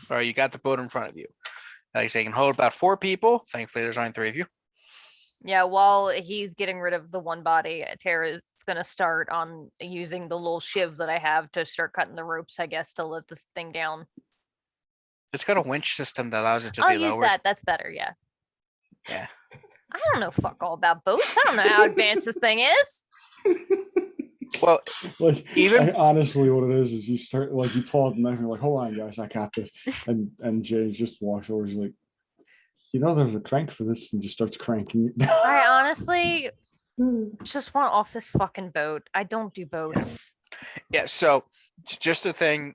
or you got the boat in front of you. Like I say, you can hold about 4 people. Thankfully, there's only 3 of you. Yeah, while he's getting rid of the one body, Terra's gonna start on using the little shiv that I have to start cutting the ropes, I guess, to let this thing down. It's got a winch system that allows it to I'll be use lowered. that. That's better, yeah. Yeah. I don't know fuck all about boats. I don't know how advanced this thing is. Well, Like, Even- honestly, what it is you start, like, you pull out the knife and you're like, hold on, guys, I got this. And James just walks over, he's like, you know, there's a crank for this, and just starts cranking it down. I honestly just want off this fucking boat. I don't do boats. yeah. So just the thing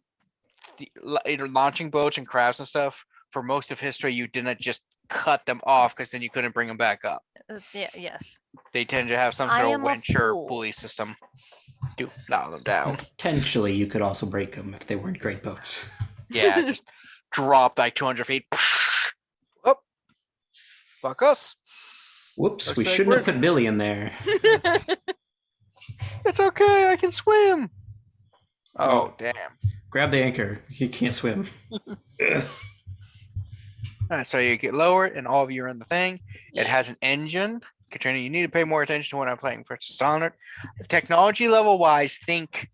launching boats and crabs and stuff, for most of history, you didn't just cut them off because then you couldn't bring them back up. Yeah, yes. They tend to have some I sort of am a winch or fool. pulley system to knock them down. Potentially, you could also break them if they weren't great boats. Yeah, just drop like 200 feet. Oh, fuck us. Whoops, Looks we like shouldn't have we're- put Billy in there. It's okay, I can swim. Oh, Oh. damn. Grab the anchor. He can't swim. Ugh. All right, so you get lower, and all of you are in the thing. Yeah. It has an engine. Katrina, you need to pay more attention to when I'm playing for Dishonored. Technology level wise, think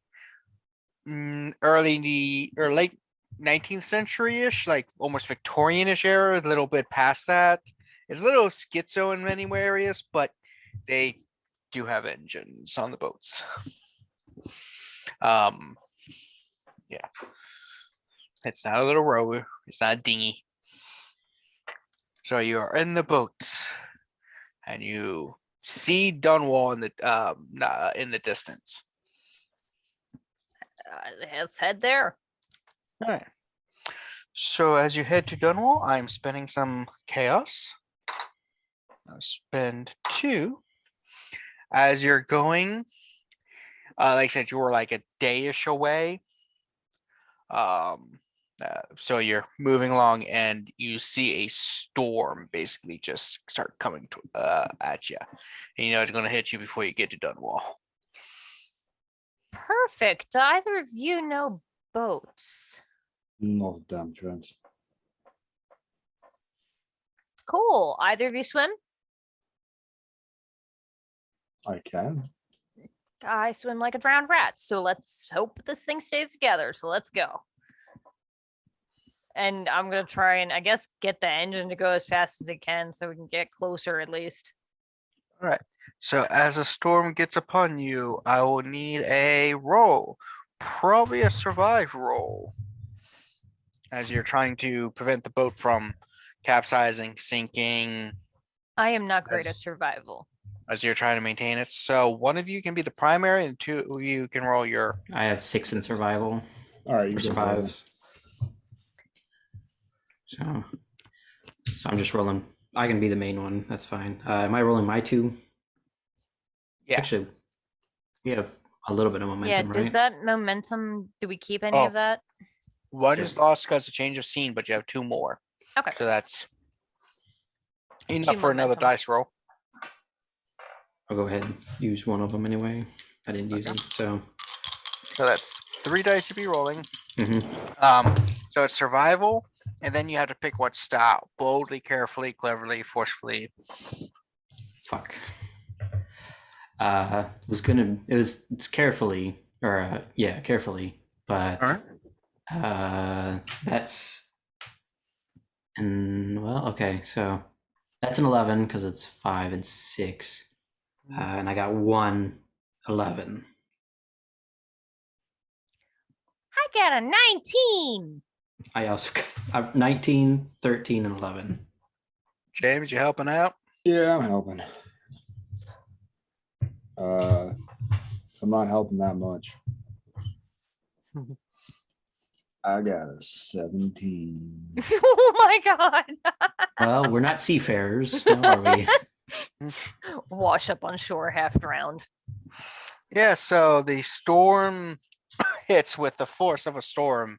early or late 19th century ish, like almost Victorian-ish era, a little bit past that. It's a little schizo in many areas, but they do have engines on the boats. Yeah. It's not a little rower, it's not a dinghy. So you are in the boat, and you see Dunwall in the distance. Let's head there. All right. So as you head to Dunwall, I'm spending some chaos. I'll spend 2. As you're going, like I said, you were like a day-ish away. So you're moving along, and you see a storm basically just start coming at you. And you know it's going to hit you before you get to Dunwall. Perfect. Do either of you know boats? No damn chance. Cool. Either of you swim? I can. I swim like a drowned rat, so let's hope this thing stays together. So let's go. And I'm gonna try and I guess get the engine to go as fast as it can so we can get closer at least. All right. So as a storm gets upon you, I will need a roll, probably a survive roll, as you're trying to prevent the boat from capsizing, sinking, I am not great at As- survival. as you're trying to maintain it. So one of you can be the primary, and 2 of you can roll your. I have 6 in survival. All right, you For go for it. survives. So I'm just rolling. I can be the main one. That's fine. Am I rolling my 2? Yeah. Actually, we have a little bit of Yeah, momentum, does right? that momentum, do we keep any Oh. of that? One Two. is lost because of change of scene, but you have 2 more. Okay. So that's enough 2 for another momentum. dice roll. I'll go ahead and use one of them anyway. I didn't use Okay. them, so. So that's 3 dice you'd be rolling. Mhm. So it's survival, and then you have to pick what style: boldly, carefully, cleverly, forcefully. Fuck. It's carefully, or yeah, carefully, but All right. that's, and well, okay, so that's an 11 because it's 5 and 6, and I got 11. I got a 19. I also got 19, 13, and 11. James, you helping out? Yeah, I'm helping. I'm not helping that much. I got a 17. Oh my god. Well, we're not seafarers, now are we? Wash up on shore half drowned. Yeah. So the storm hits with the force of a storm.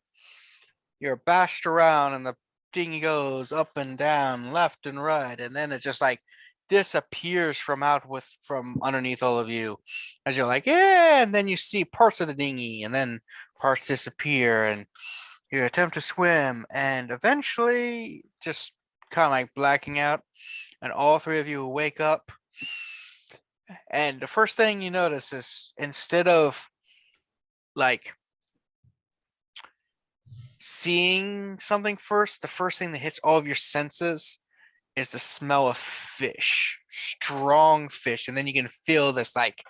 You're bashed around, and the dinghy goes up and down, left and right, and then it just like disappears from underneath all of you, as you're like, yeah, and then you see parts of the dinghy, and then parts disappear, and you attempt to swim, and eventually just kind of like blacking out, and all 3 of you wake up, and the first thing you notice is, instead of like seeing something first, the first thing that hits all of your senses is the smell of fish, strong fish, and then you can feel this like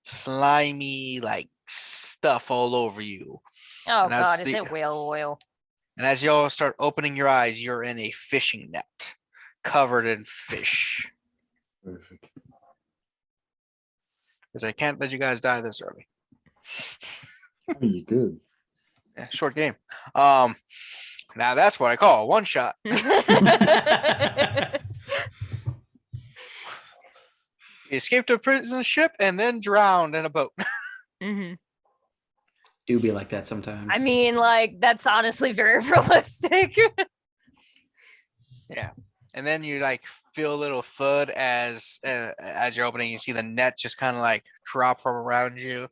slimy like stuff all over you. Oh And as god, is the- it whale oil? And as y'all start opening your eyes, you're in a fishing net covered in fish. Perfect. Because I can't let you guys die this early. I mean, you could. Yeah, short game. Now that's what I call a one shot. He escaped a prison ship and then drowned in a boat. hmm Do be like that sometimes. I mean, like, that's honestly very realistic. Yeah. And then you like feel a little thud as you're opening. You see the net just kind of like drop from around you,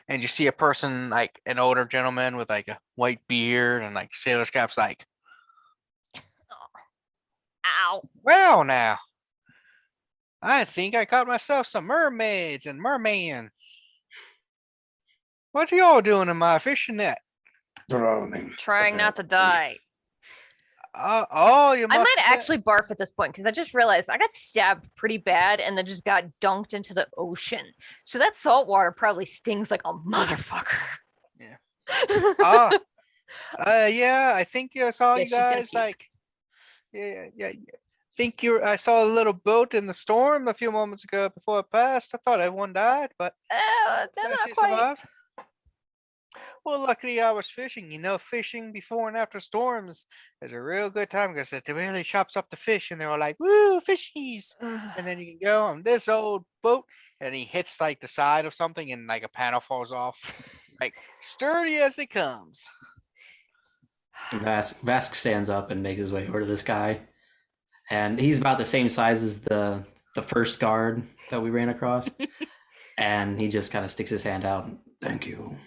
and you see a person, like an older gentleman with like a white beard and like sailor's caps, like, Ow. well, now I think I caught myself some mermaids and merman. What are y'all doing in my fishing net? Drowning. Trying not to die. Oh, you must I might have actually barf at this point because I just realized I got stabbed pretty bad and then just got dunked into the ocean. So that salt water probably stings like a motherfucker. Yeah. Ah, yeah. I think I saw Yeah, you she's gonna guys puke. like. Yeah. Think I saw a little boat in the storm a few moments ago before it passed. I thought everyone died, but They're I not see quite. survived. Well, luckily I was fishing. You know, fishing before and after storms is a real good time because it really chops up the fish, and they're all like, "Woo, fishies!" And then you can go on this old boat, and he hits like the side of something, and like a panel falls off, like sturdy as it comes. Vask stands up and makes his way over to this guy, and he's about the same size as the first guard that we ran across, and he just kind of sticks his hand out. Thank you.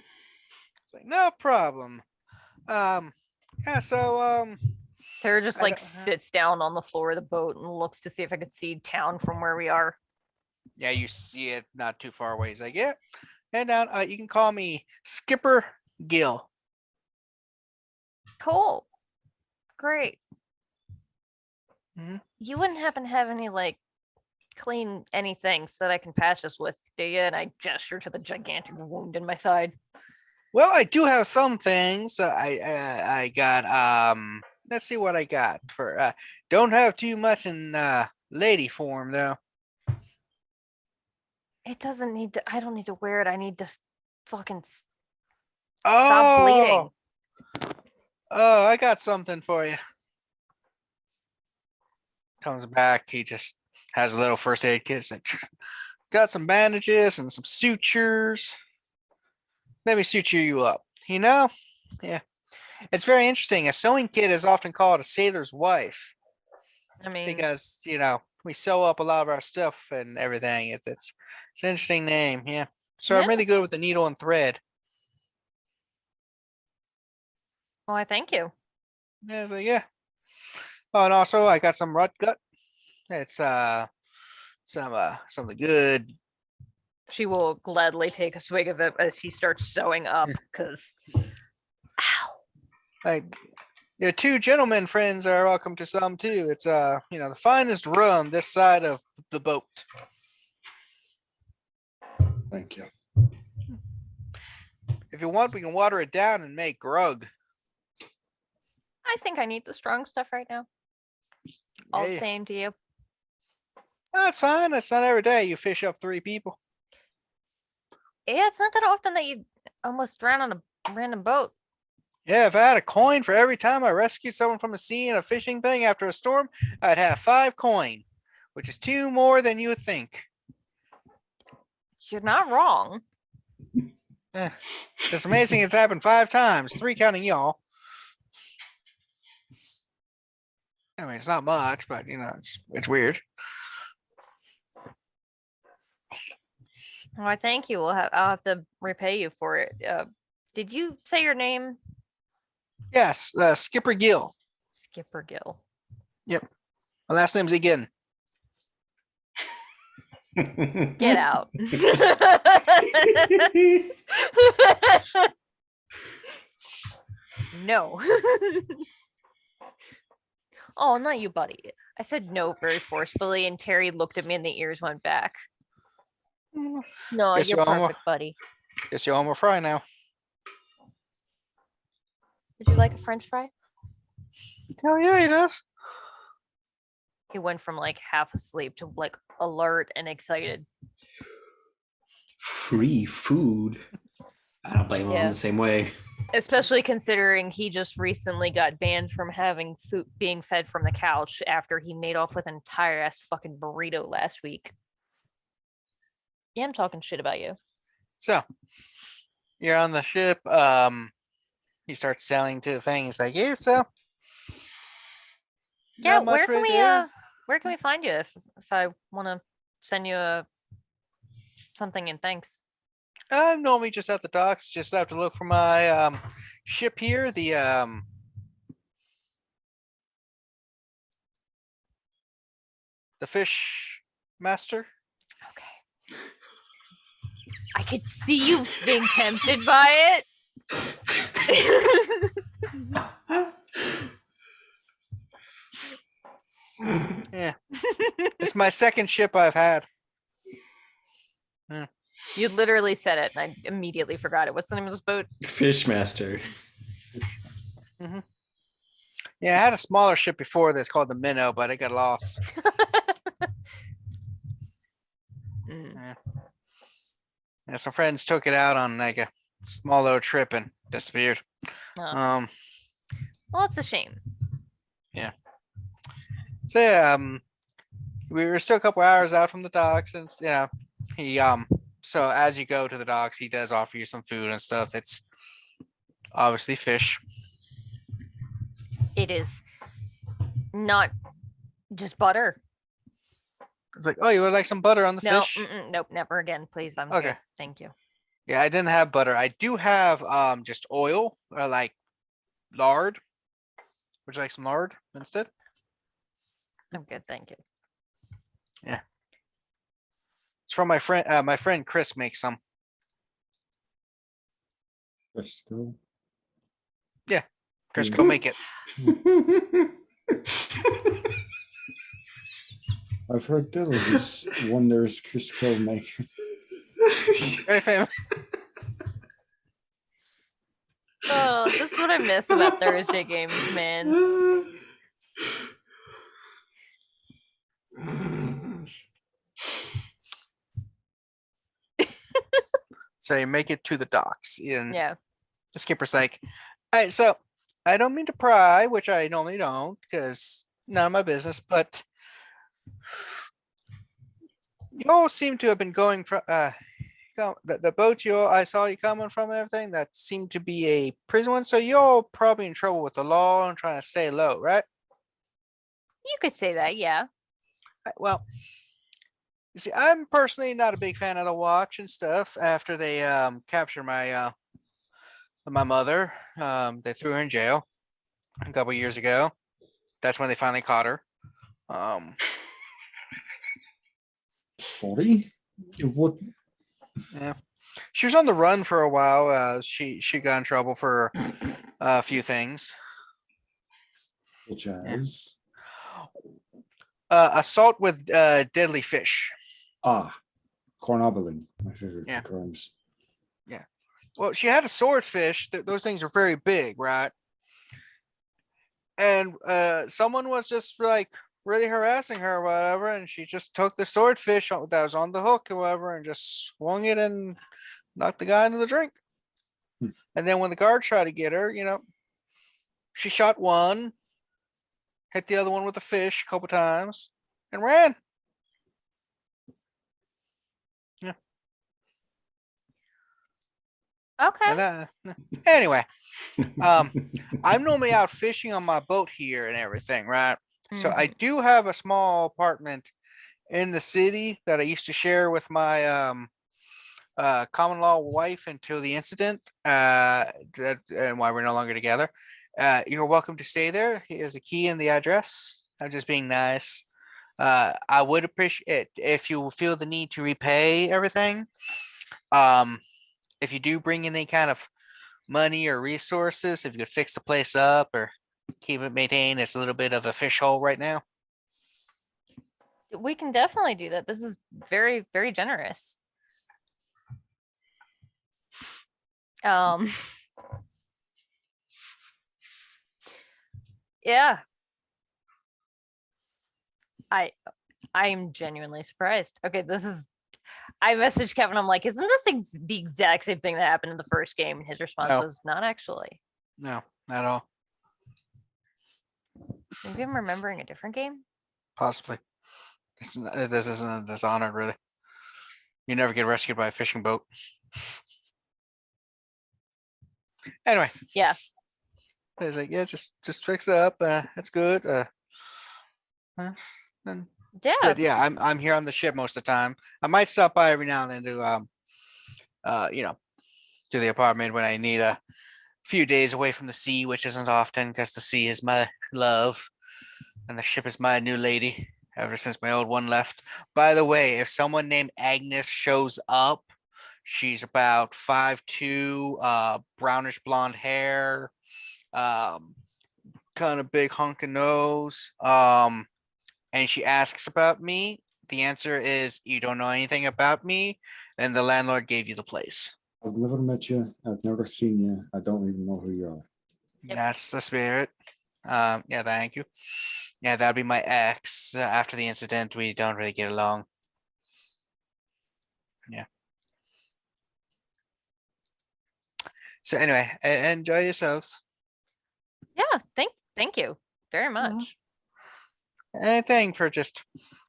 It's like, no problem. Yeah. So Tara just I like don't have- sits down on the floor of the boat and looks to see if I could see town from where we are. yeah, you see it not too far away. He's like, yeah, head down. You can call me Skipper Gill. Cool. Great. Mhm. You wouldn't happen to have any like clean anything so that I can patch this with, do you? And I gesture to the gigantic wound in my side. Well, I do have some things. I got let's see what I got for don't have too much in lady form though. It doesn't need to. I don't need to wear it. I need to fucking Oh, stop bleeding. Oh, I got something for you. Comes back, he just has a little first aid kit. It's like, got some bandages and some sutures. Let me suture you up. You know? Yeah. It's very interesting. A sewing kit is often called a sailor's wife I mean, because, you know, we sew up a lot of our stuff and everything. It's an interesting name. Yeah. So I'm Yeah. really good with the needle and thread. why, thank you. Yeah. So yeah. Oh, and also I got some rut gut. It's something good. She will gladly take a swig of it as she starts sewing up because. Ow. Like your two gentlemen friends are welcome to some too. It's you know, the finest rum this side of the boat. Thank you. If you want, we can water it down and make grug. I think I need the strong stuff right now. All the Yeah. same to you. That's fine. That's not every day you fish up 3 people. Yeah, it's not that often that you almost drown on a random boat. Yeah, if I had a coin for every time I rescued someone from the sea in a fishing thing after a storm, I'd have 5 coin, which is 2 more than you would think. You're not wrong. It's amazing it's happened 5 times, 3 counting y'all. I mean, it's not much, but you know, it's weird. Why, thank you. I'll have to repay you for it. Did you say your name? Yes, Skipper Gill. Skipper Gill. My last name's again. Get out. No. Oh, not you, buddy. I said no very forcefully, and Terry looked at me and the ears went back. No, Guess you're you're almost- perfect, buddy. Guess you're Homer Fry now. Would you like a french fry? Hell yeah, he does. He went from like half asleep to like alert and excited. Free food. I don't blame him. I'm Yeah. the same way. Especially considering he just recently got banned from having food being fed from the couch after he made off with an entire ass fucking burrito last week. Yeah, I'm talking shit about you. So you're on the ship. He starts selling to the thing. He's like, yeah, so Yeah, not much right there. where can we find you if I want to send you something in thanks? I'm normally just at the docks. Just have to look for my ship here. The fish master. Okay. I could see you being tempted by it. Yeah, it's my second ship I've had. You literally said it, and I immediately forgot it. What's the name of this boat? Fishmaster. Yeah, I had a smaller ship before this called the Minnow, but it got lost. Mm. Yeah, some friends took it out on like a small little trip and disappeared. Oh. Well, it's a shame. So yeah, we were still a couple hours out from the docks, and he so as you go to the docks, he does offer you some food and stuff. It's obviously fish. It is not just butter. It's like, oh, you would like some butter on the No, fish? nope, never again, please. I'm Okay. good. Thank you. Yeah, I didn't have butter. I do have just oil or like lard. Would you like some lard instead? I'm good, thank you. It's from my friend. My friend Chris makes some. Let's go. Chris, go make it. I've heard there was this wondrous Crisco maker. Very famous. Oh, this is what I miss about Thursday games, man. So you make it to the docks, and Yeah. the skipper's like, "All right, so I don't mean to pry, which I normally don't, because none of my business, but you all seem to have been going from the boat I saw you coming from and everything. That seemed to be a prison one. So you're all probably in trouble with the law and trying to stay low, right?" You could say that, yeah. Well, you see, I'm personally not a big fan of the watch and stuff. After they captured my mother, they threw her in jail a couple years ago. That's when they finally caught her. Sorry? What? Yeah, she was on the run for a while. She got in trouble for a few things. Such as? Assault with deadly fish. Cornobalin, my favorite Yeah. crimes. Well, she had a swordfish. Those things are very big, right? And someone was just like really harassing her or whatever, and she just took the swordfish that was on the hook or whatever and just swung it and knocked the guy into the drink. And then when the guards tried to get her, she shot one, hit the other one with the fish a couple times, and ran. Okay. And, anyway, I'm normally out fishing on my boat here and everything, right? So I do have a small apartment in the city that I used to share with my common law wife until the incident, and why we're no longer together. You're welcome to stay there. Here's the key and the address. I'm just being nice. I would appreciate it if you feel the need to repay everything. If you do bring in any kind of money or resources, if you could fix the place up or keep it maintained, it's a little bit of a fish hole right now. We can definitely do that. This is very, very generous. Yeah. I'm genuinely surprised. Okay, I messaged Kevin. I'm like, isn't this the exact same thing that happened in the first game? And his response No. was, not actually. No, not at all. Maybe I'm remembering a different game. Possibly. This isn't a Dishonored, really. You never get rescued by a fishing boat. Anyway. Yeah. I was like, yeah, just fix it up. That's good. Then Yeah. but yeah, I'm here on the ship most of the time. I might stop by every now and then to to the apartment when I need a few days away from the sea, which isn't often because the sea is my love and the ship is my new lady ever since my old one left. By the way, if someone named Agnes shows up, she's about 5'2", brownish blonde hair, kind of big honking nose, and she asks about me. The answer is, you don't know anything about me, and the landlord gave you the place. I've never met you. I've never seen you. I don't even know who you are. Yep. That's the spirit. Yeah, thank you. Yeah, that'd be my ex. After the incident, we don't really get along. Yeah. So anyway, enjoy yourselves. Yeah. Thank you very much. Anything for just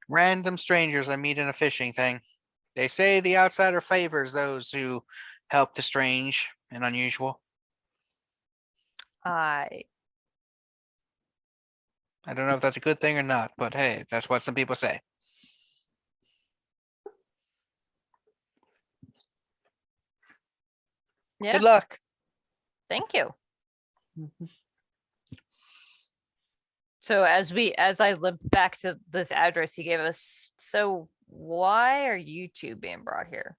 random strangers I meet in a fishing thing. They say the outsider favors those who help the strange and unusual. I don't know if that's a good thing or not, but hey, that's what some people say. Yeah. Good luck. Thank you. So as I limped back to this address he gave us, so why are you two being brought here?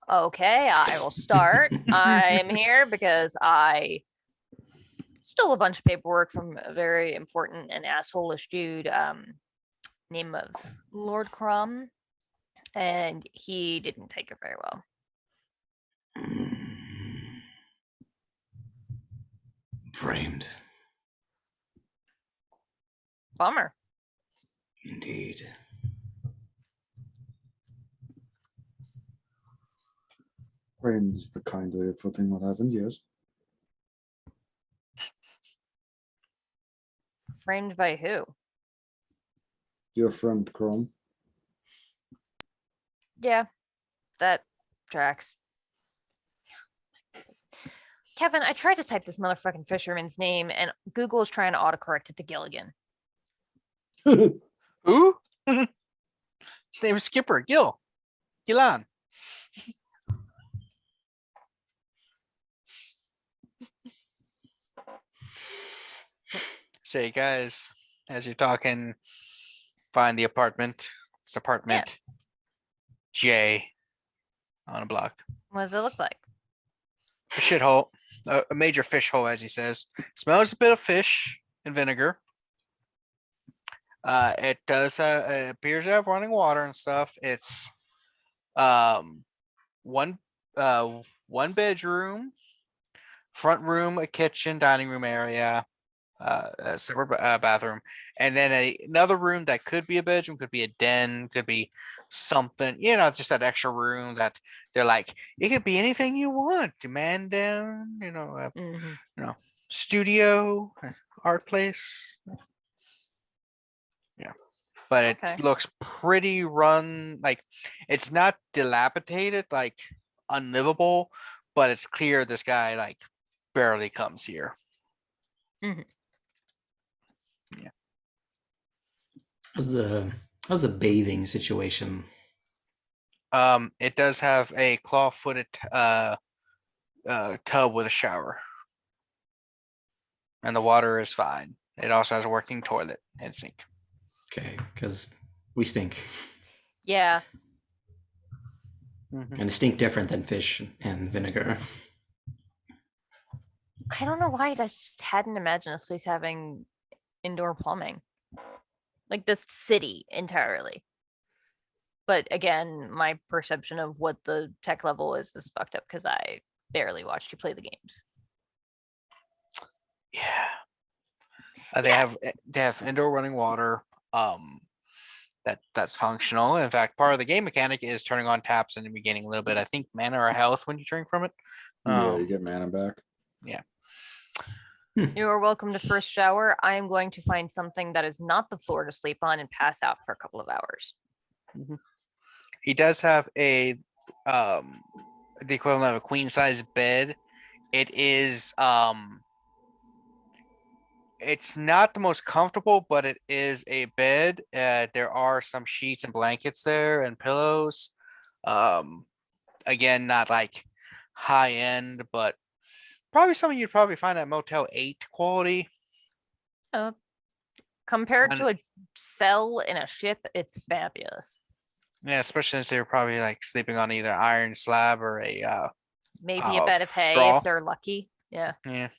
Okay, I will start. I'm here because I stole a bunch of paperwork from a very important and asshole-ish dude, name of Lord Crumb, and he didn't take it very well. Framed. Bummer. Indeed. Framed is the kind way of putting what happened, yes. Framed by who? Your friend Chrome. Yeah, that tracks. Kevin, I tried to type this motherfucking fisherman's name and Google is trying to autocorrect it to Gilligan. Who? His name is Skipper Gillan. So you guys, as you're talking, find the apartment. It's apartment J on a block. What does it look like? A shithole, a major fish hole, as he says. Smells a bit of fish and vinegar. It does. It appears to have running water and stuff. It's one bedroom, front room, a kitchen, dining room area, a separate bathroom, and then another room that could be a bedroom, could be a den, could be something, just that extra room that they're like, it could be anything you want. Man down, studio, art place. Yeah. But it Okay. looks pretty run, like it's not dilapidated, like unlivable, but it's clear this guy like barely comes here. How's the bathing situation? It does have a claw-footed tub with a shower, and the water is fine. It also has a working toilet and sink. Okay, because we stink, Yeah. and it stink different than fish and vinegar. I don't know why I just hadn't imagined this place having indoor plumbing. Like this city entirely. But again, my perception of what the tech level is fucked up because I barely watched you play the games. Yeah. They have indoor running water. That's functional. In fact, part of the game mechanic is turning on taps and regaining a little bit. I think mana or health when you drink from it. Yeah, you get mana back. You are welcome to first shower. I am going to find something that is not the floor to sleep on and pass out for a couple of hours. He does have a the equivalent of a queen size bed. It is it's not the most comfortable, but it is a bed. There are some sheets and blankets there and pillows. Again, not like high end, but probably something you'd probably find at Motel 8 quality. Compared And- to a cell in a ship, it's fabulous. Yeah, especially since they were probably like sleeping on either iron slab or a Maybe a bed of hay straw. if they're lucky. Yeah. yeah.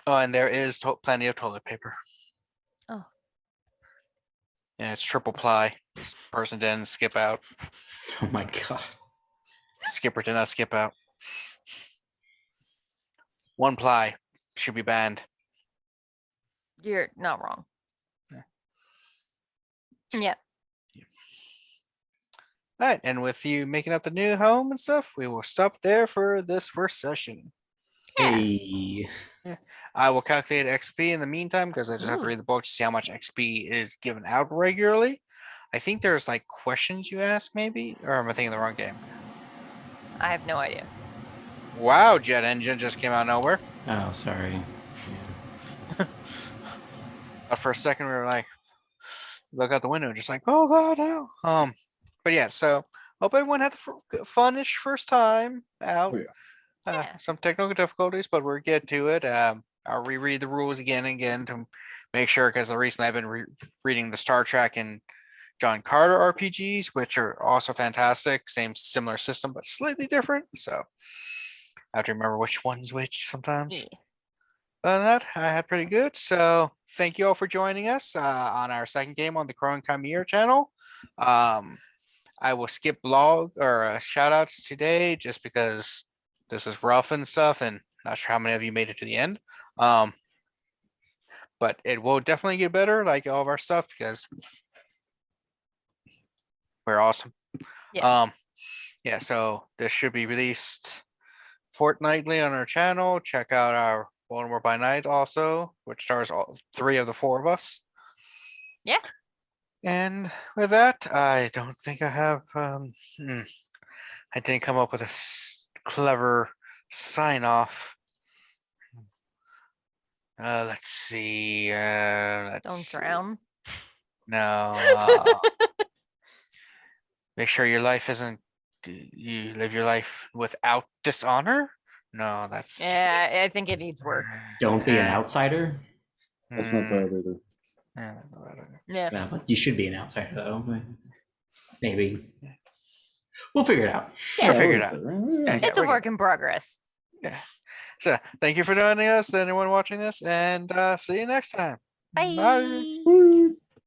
Oh, and there is plenty of toilet paper. Oh. Yeah, it's triple ply. This person didn't skip out. Oh my god. Skipper did not skip out. One ply should be banned. You're not wrong. Yeah. Yeah. All right, and with you making up the new home and stuff, we will stop there for this first session. Hey. I will calculate XP in the meantime because I just have to Ooh. read the book to see how much XP is given out regularly. I think there's like questions you ask, maybe, or am I thinking the wrong game? I have no idea. Wow, jet engine just came out of nowhere. Oh, sorry. For a second, we were like, look out the window, just like, oh god, no. But yeah, so hope everyone had the funish first time out. Oh, yeah. Yeah. Some technical difficulties, but we'll get to it. I'll reread the rules again and again to make sure, because recently I've been reading the Star Trek and John Carter RPGs, which are also fantastic. Similar system, but slightly different. So I have to remember which one's which sometimes. Yeah. Other than that, I had pretty good. So thank you all for joining us on our second game on the Crowing Chimera channel. I will skip blog or shout outs today just because this is rough and stuff, and not sure how many of you made it to the end. But it will definitely get better, like all of our stuff, because we're awesome. Yes. Yeah, so this should be released fortnightly on our channel. Check out our Baltimore by Night also, which stars all three of the four of us. Yeah. And with that, I don't think I have I didn't come up with a clever sign off. Let's see. Let's Don't see. drown. No. Make sure your life isn't. You live your life without dishonor. No, that's. Yeah, I think it needs work. Don't be an outsider. That's not Mm, bad either. yeah, that's not bad either. Yeah. Yeah, but you should be an outsider though. Maybe. We'll figure it out. We'll figure it we'll out. figure it out. Yeah, It's a we're work in progress. Yeah. So thank you for joining us, anyone watching this, and see you next time. Bye. Woo.